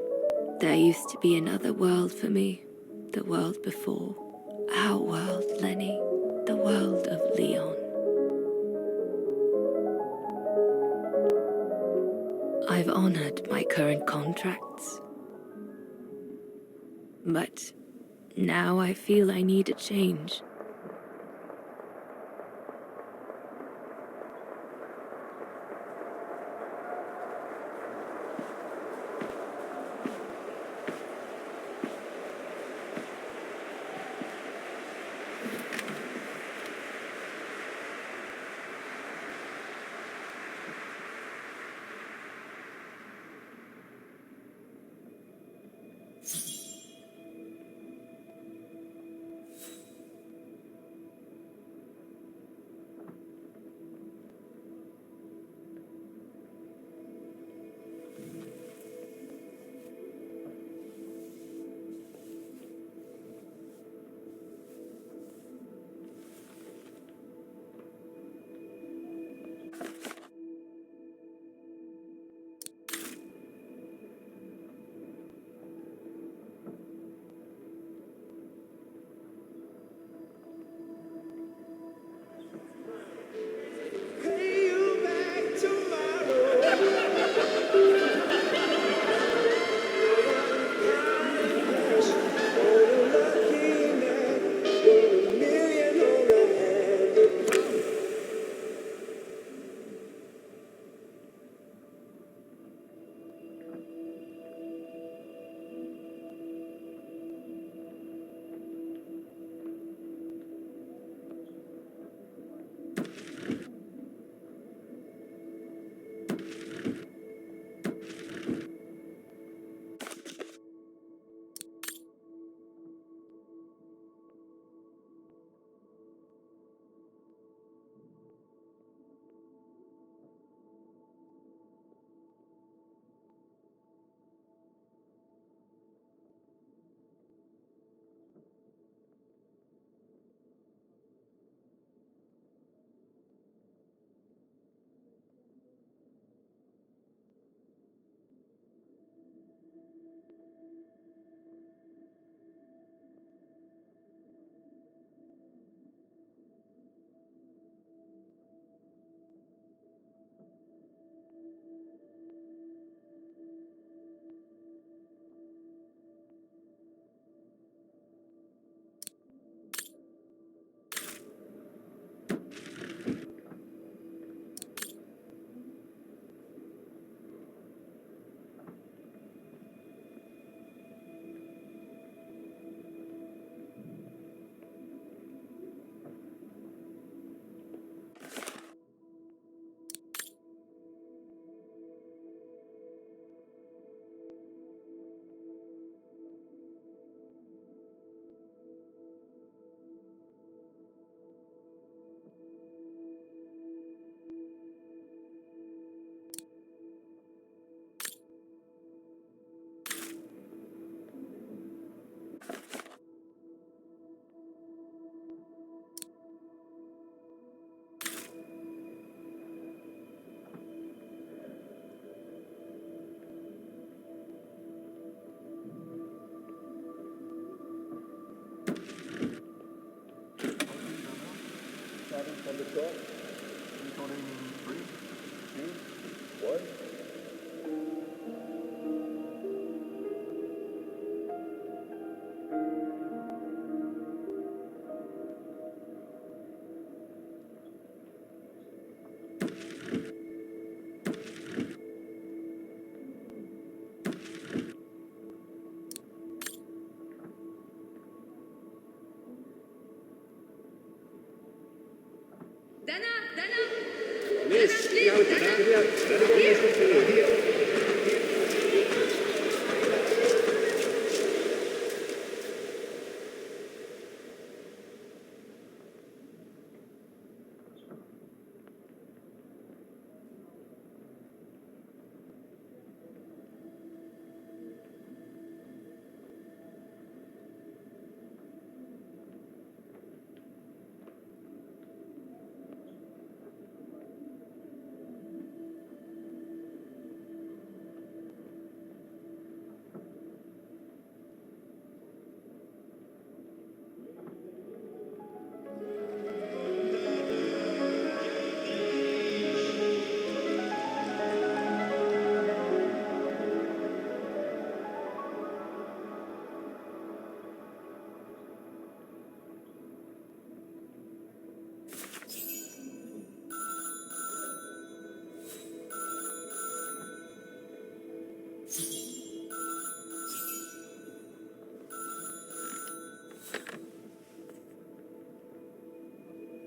there used to be another world for me. The world before. Our world, Lenny. The world of Leon. I've honored my current contracts. But now I feel I need a change.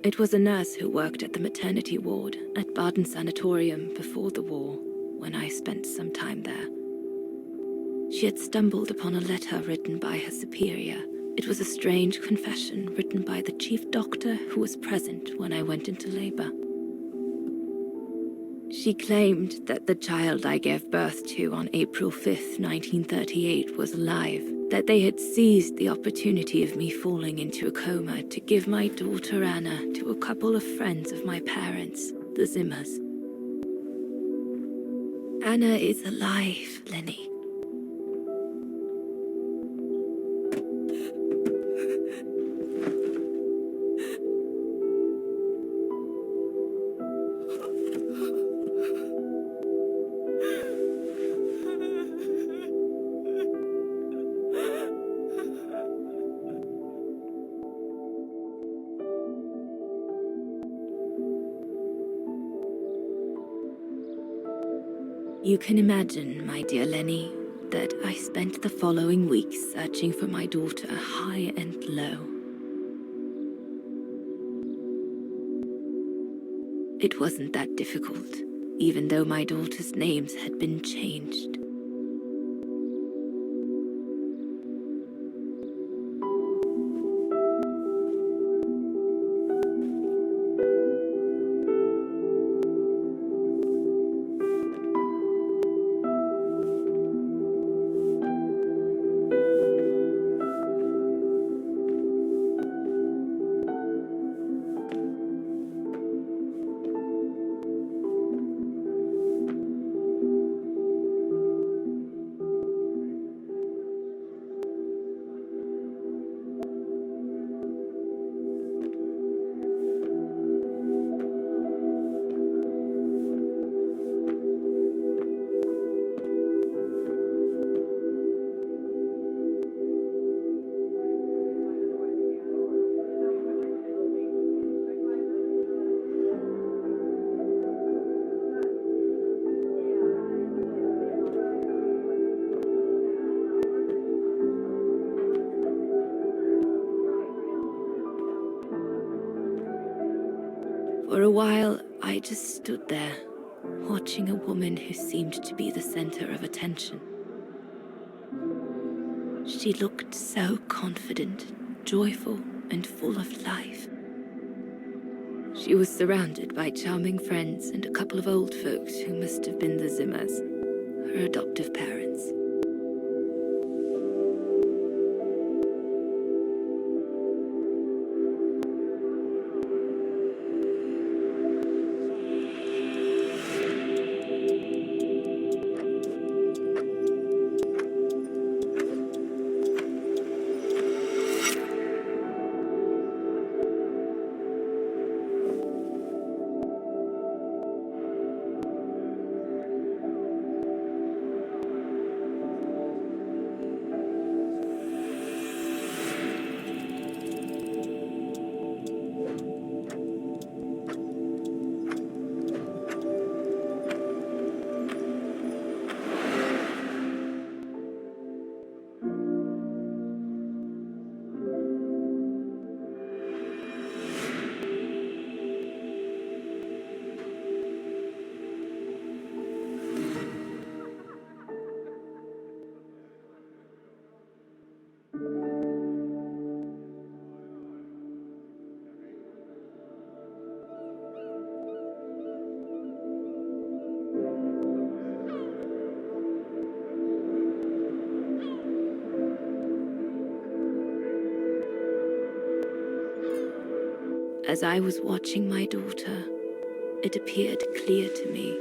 It was a nurse who worked at the maternity ward at Baden Sanatorium before the war, when I spent some time there. She had stumbled upon a letter written by her superior. It was a strange confession written by the chief doctor who was present when I went into labor. She claimed that the child I gave birth to on April 5th, 1938 was alive, that they had seized the opportunity of me falling into a coma to give my daughter Anna to a couple of friends of my parents, the Zimmers. Anna is alive, Lenny. You can imagine, my dear Lenny, that I spent the following weeks searching for my daughter high and low. It wasn't that difficult, even though my daughter's names had been changed. For a while, I just stood there, watching a woman who seemed to be the center of attention. She looked so confident, joyful, and full of life. She was surrounded by charming friends and a couple of old folks who must have been the Zimmers, her adoptive parents. As I was watching my daughter, it appeared clear to me.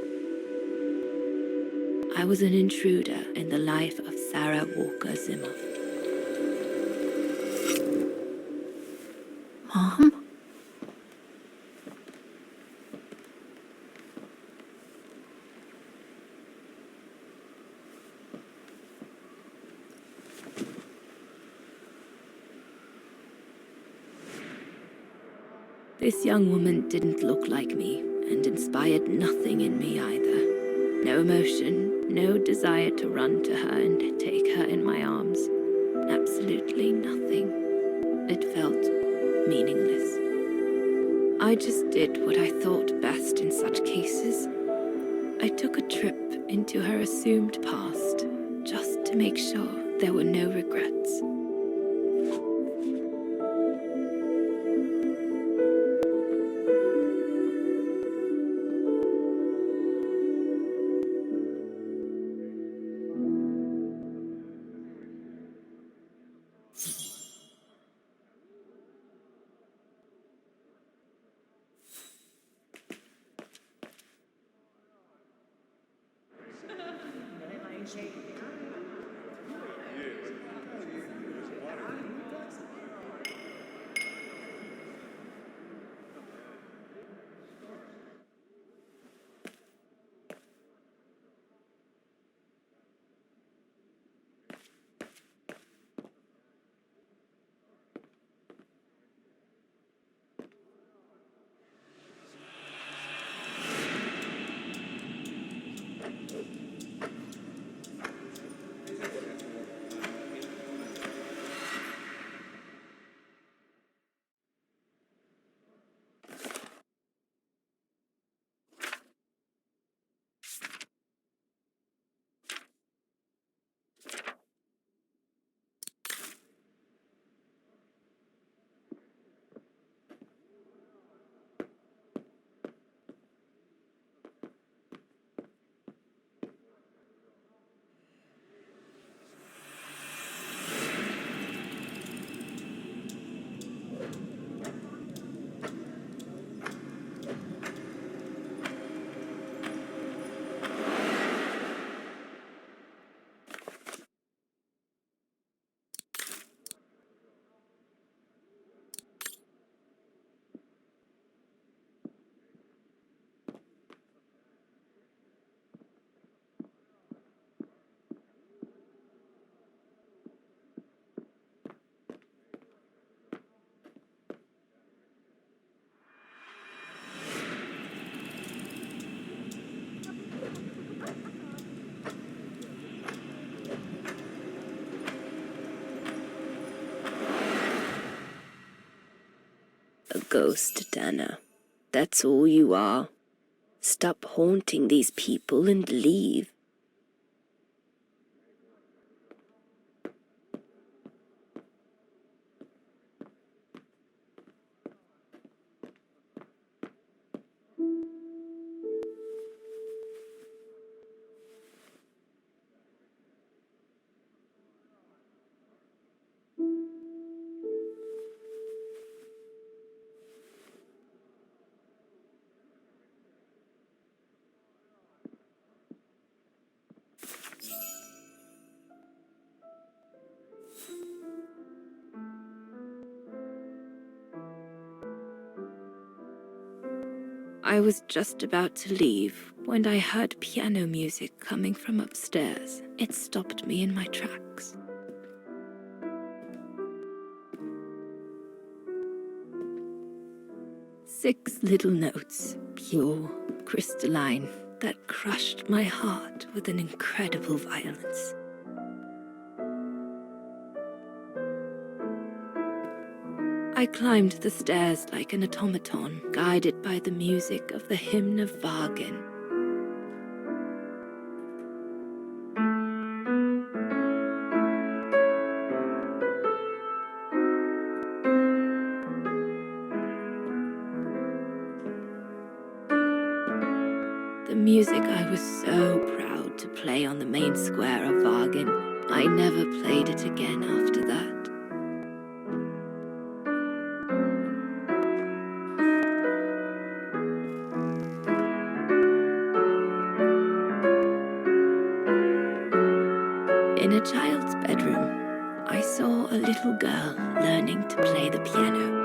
I was an intruder in the life of Sarah Walker Zimmer. Mom? This young woman didn't look like me and inspired nothing in me either. No emotion, no desire to run to her and take her in my arms. Absolutely nothing. It felt meaningless. I just did what I thought best in such cases. I took a trip into her assumed past, just to make sure there were no regrets. A ghost, Dana. That's all you are. Stop haunting these people and leave. I was just about to leave when I heard piano music coming from upstairs. It stopped me in my tracks. Six little notes, pure, crystalline, that crushed my heart with an incredible violence. I climbed the stairs like an automaton, guided by the music of the hymn of Vargin. The music I was so proud to play on the main square of Vargin. I never played it again after that. In a child's bedroom, I saw a little girl learning to play the piano.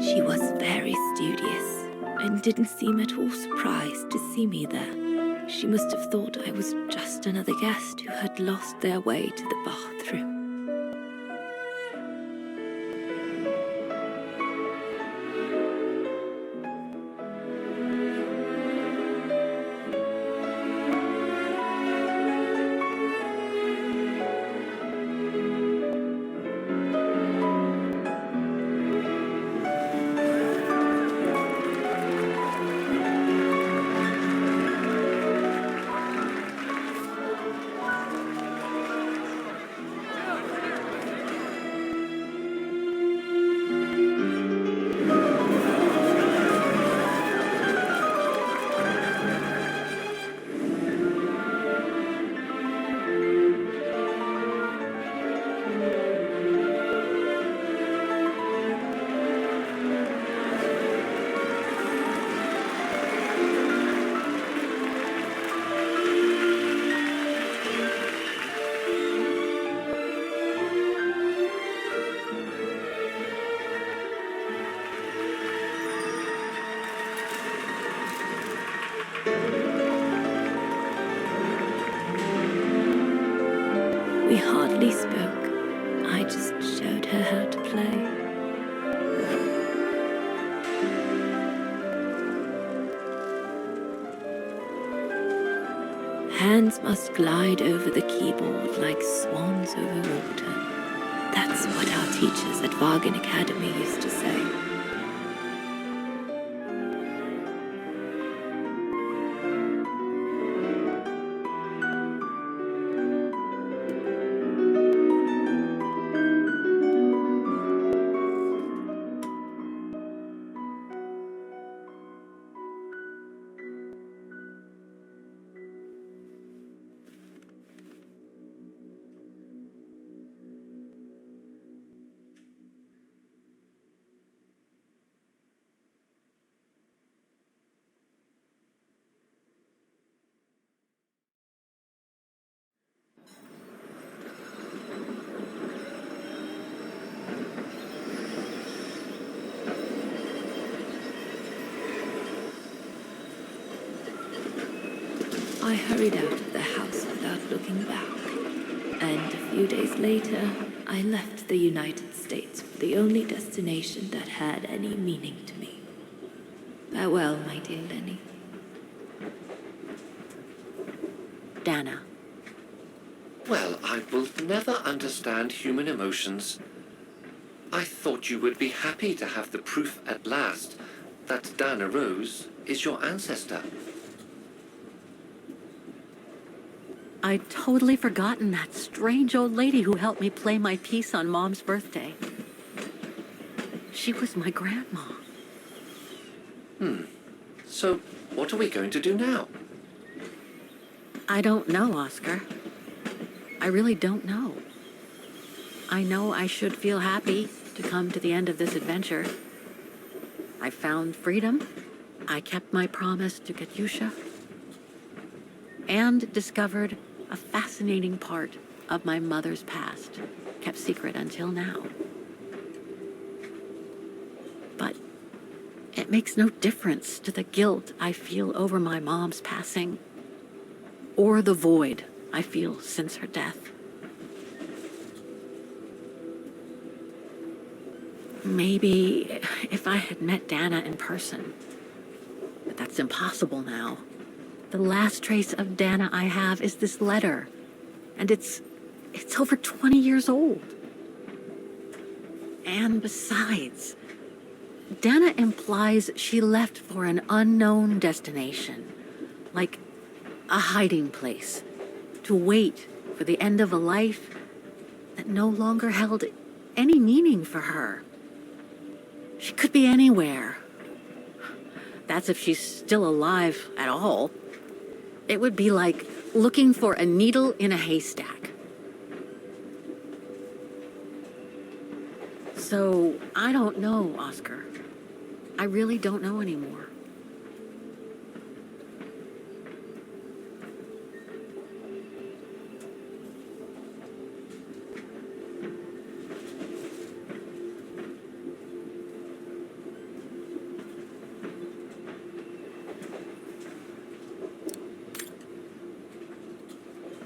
She was very studious and didn't seem at all surprised to see me there. She must have thought I was just another guest who had lost their way to the bathroom. We hardly spoke. I just showed her how to play. Hands must glide over the keyboard like swans over water. That's what our teachers at Vagen Academy used to say. I hurried out of the house without looking back, and a few days later, I left the United States for the only destination that had any meaning to me. Farewell, my dear Lenny. Dana. Well, I will never understand human emotions. I thought you would be happy to have the proof at last that Dana Rose is your ancestor. I'd totally forgotten that strange old lady who helped me play my piece on Mom's birthday. She was my grandma. So, what are we going to do now? I don't know, Oscar. I really don't know. I know I should feel happy to come to the end of this adventure. I found freedom. I kept my promise to Katyusha. And discovered a fascinating part of my mother's past, kept secret until now. But it makes no difference to the guilt I feel over my mom's passing, or the void I feel since her death. Maybe if I had met Dana in person, but that's impossible now. The last trace of Dana I have is this letter, and it's over 20 years old. And besides, Dana implies she left for an unknown destination, like a hiding place, to wait for the end of a life that no longer held any meaning for her. She could be anywhere. That's if she's still alive at all. It would be like looking for a needle in a haystack. So, I don't know, Oscar. I really don't know anymore.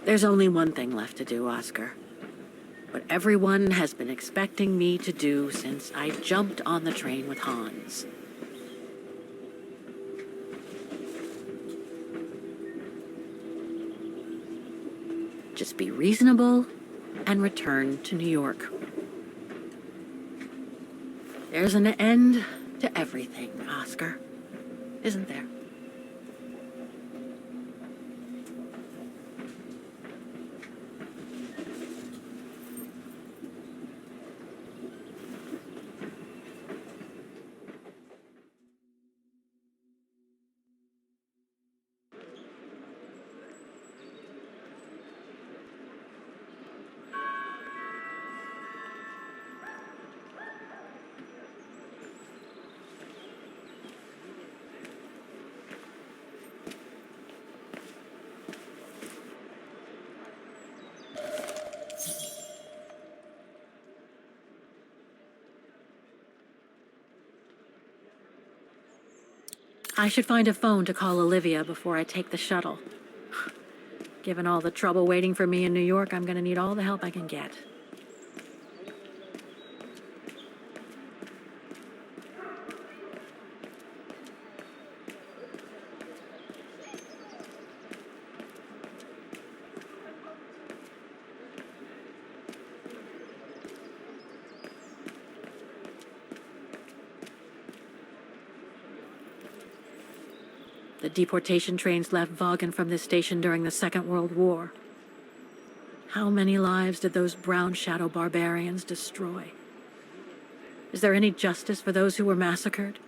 There's only one thing left to do, Oscar. What everyone has been expecting me to do since I jumped on the train with Hans. Just be reasonable and return to New York. There's an end to everything, Oscar, isn't there? I should find a phone to call Olivia before I take the shuttle. Given all the trouble waiting for me in New York, I'm gonna need all the help I can get. The deportation trains left Vaughan from this station during the Second World War. How many lives did those brown shadow barbarians destroy? Is there any justice for those who were massacred?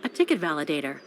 A ticket validator.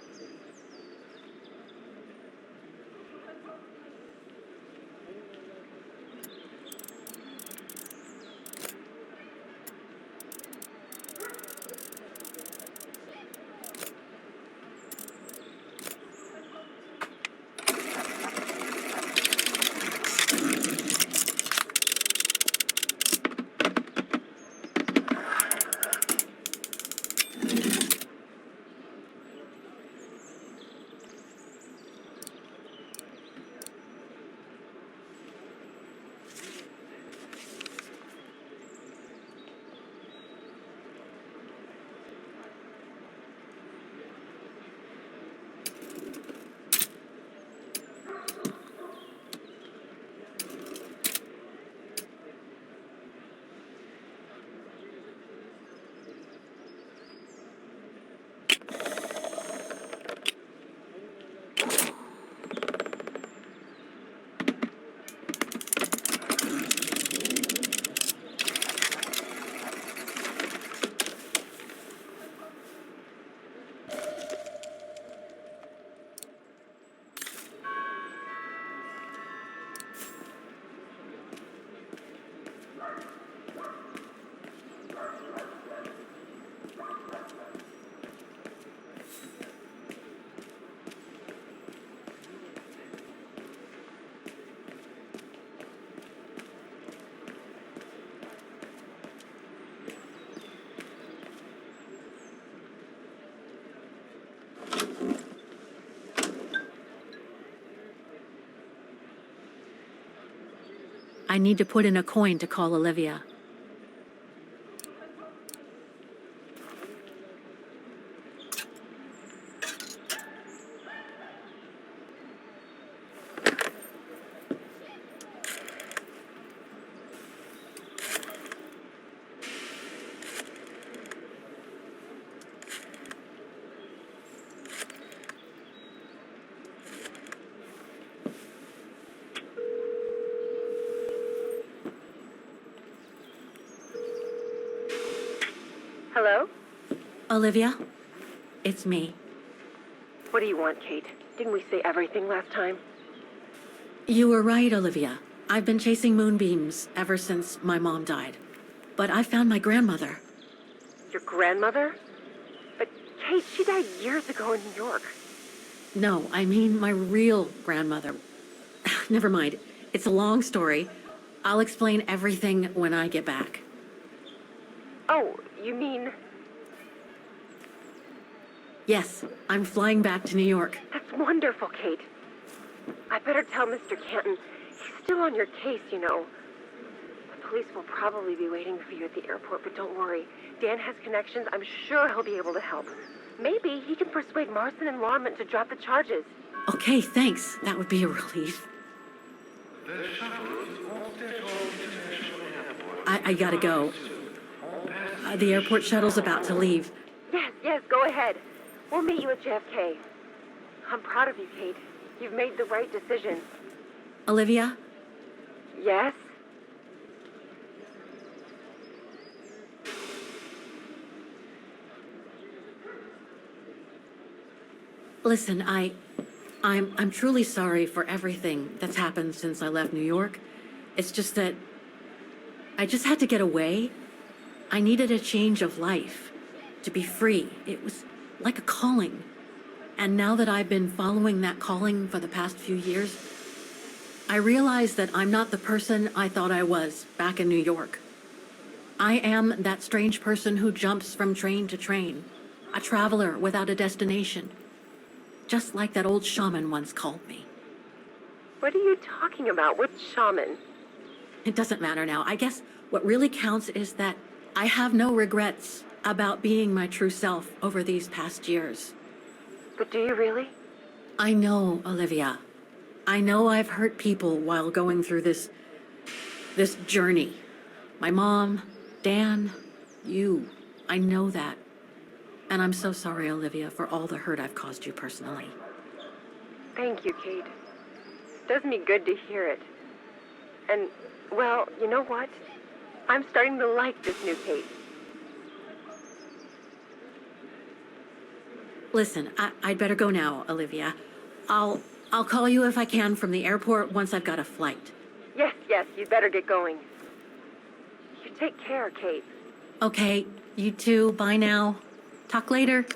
I need to put in a coin to call Olivia. Hello? Olivia, it's me. What do you want, Kate? Didn't we say everything last time? You were right, Olivia. I've been chasing moonbeams ever since my mom died. But I found my grandmother. Your grandmother? But, Kate, she died years ago in New York. No, I mean my real grandmother. Never mind. It's a long story. I'll explain everything when I get back. Oh, you mean... Yes, I'm flying back to New York. That's wonderful, Kate. I better tell Mr. Canton. He's still on your case, you know. The police will probably be waiting for you at the airport, but don't worry. Dan has connections. I'm sure he'll be able to help. Maybe he can persuade Marston and Lorman to drop the charges. Okay, thanks. That would be a relief. I gotta go. The airport shuttle's about to leave. Yes, go ahead. We'll meet you at JFK. I'm proud of you, Kate. You've made the right decision. Olivia? Yes? Listen, I'm truly sorry for everything that's happened since I left New York. It's just that I just had to get away. I needed a change of life, to be free. It was like a calling. And now that I've been following that calling for the past few years, I realize that I'm not the person I thought I was back in New York. I am that strange person who jumps from train to train, a traveler without a destination. Just like that old shaman once called me. What are you talking about? Which shaman? It doesn't matter now. I guess what really counts is that I have no regrets about being my true self over these past years. But do you really? I know, Olivia. I know I've hurt people while going through this journey. My mom, Dan, you. I know that. And I'm so sorry, Olivia, for all the hurt I've caused you personally. Thank you, Kate. Does me good to hear it. And, well, you know what? I'm starting to like this new Kate. Listen, I'd better go now, Olivia. I'll call you if I can from the airport once I've got a flight. Yes, you'd better get going. You take care, Kate. Okay, you too. Bye now. Talk later.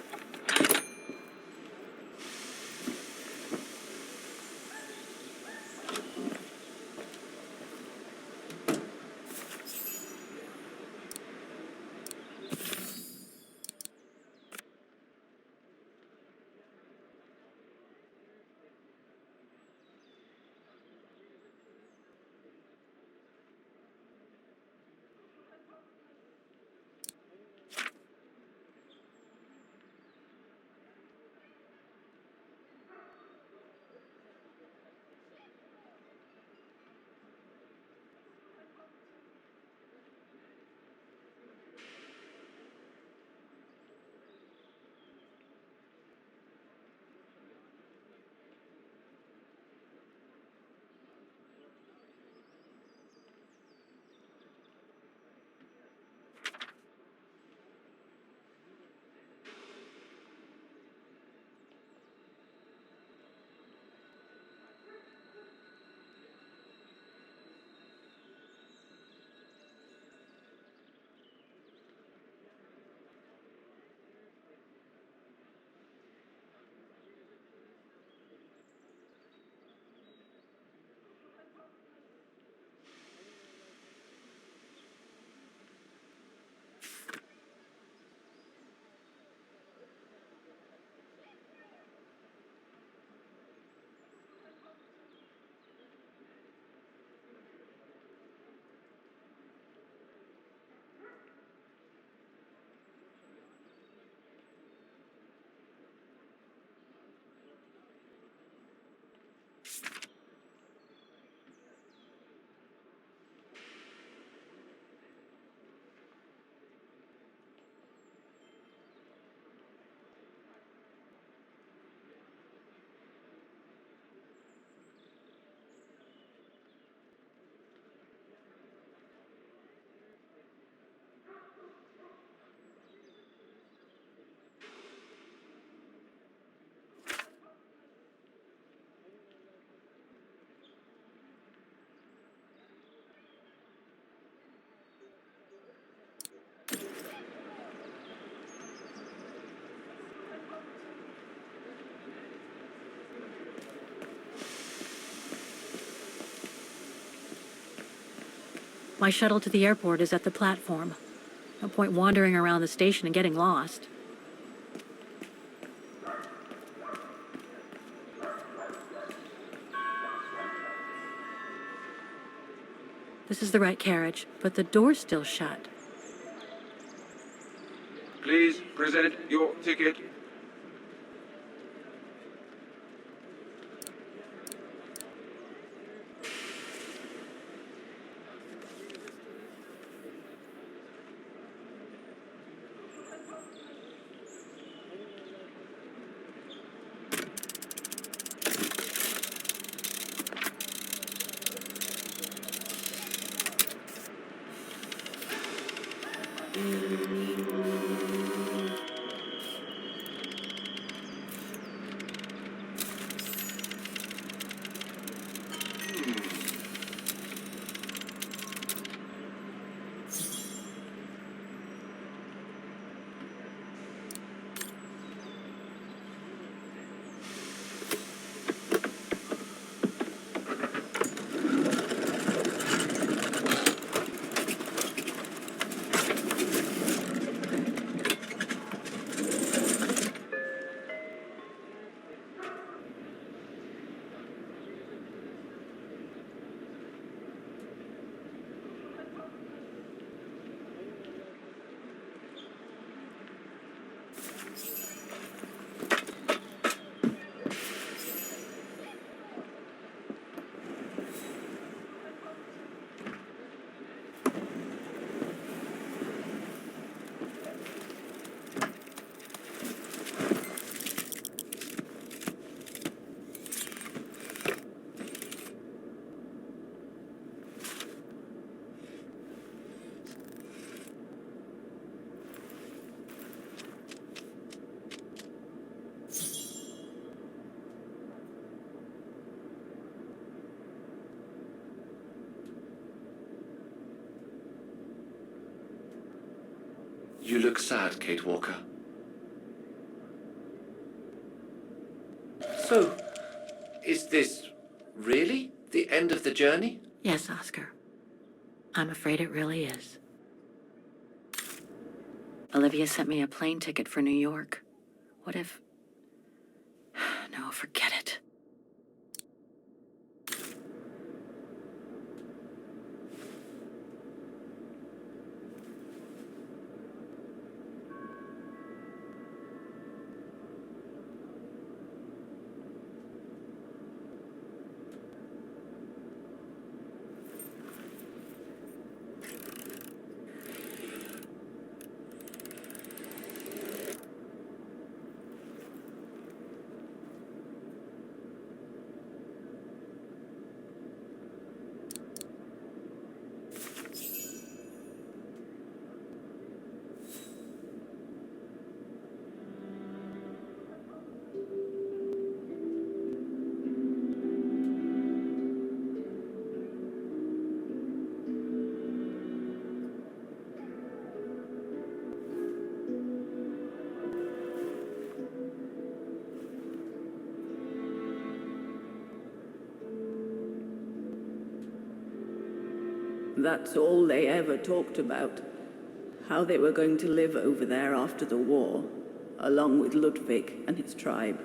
My shuttle to the airport is at the platform. No point wandering around the station and getting lost. This is the right carriage, but the door's still shut. Please present your ticket. You look sad, Kate Walker. So, is this really the end of the journey? Yes, Oscar. I'm afraid it really is. Olivia sent me a plane ticket for New York. What if... No, forget it. That's all they ever talked about. How they were going to live over there after the war, along with Ludwig and his tribe.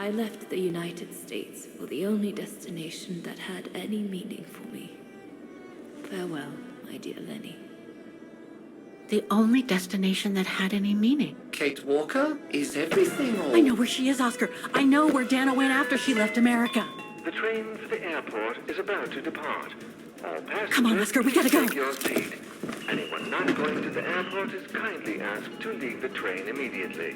I left the United States for the only destination that had any meaning for me. Farewell, my dear Lenny. The only destination that had any meaning. Kate Walker? Is everything all... I know where she is, Oscar. I know where Dana went after she left America. The train for the airport is about to depart. All passengers, Come on, Oscar, we gotta go. take your seat. Anyone not going to the airport is kindly asked to leave the train immediately.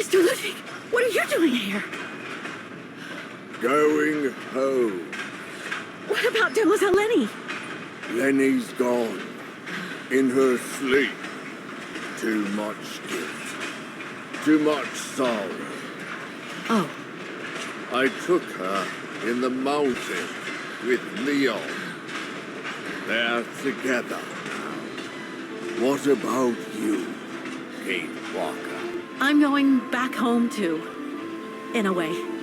Mr. Ludwig, what are you doing here? Going home. What about Demoiselle Lenny? Lenny's gone. In her sleep. Too much guilt. Too much sorrow. Oh. I took her in the mountain with Leon. They're together now. What about you, Kate Walker? I'm going back home too. In a way.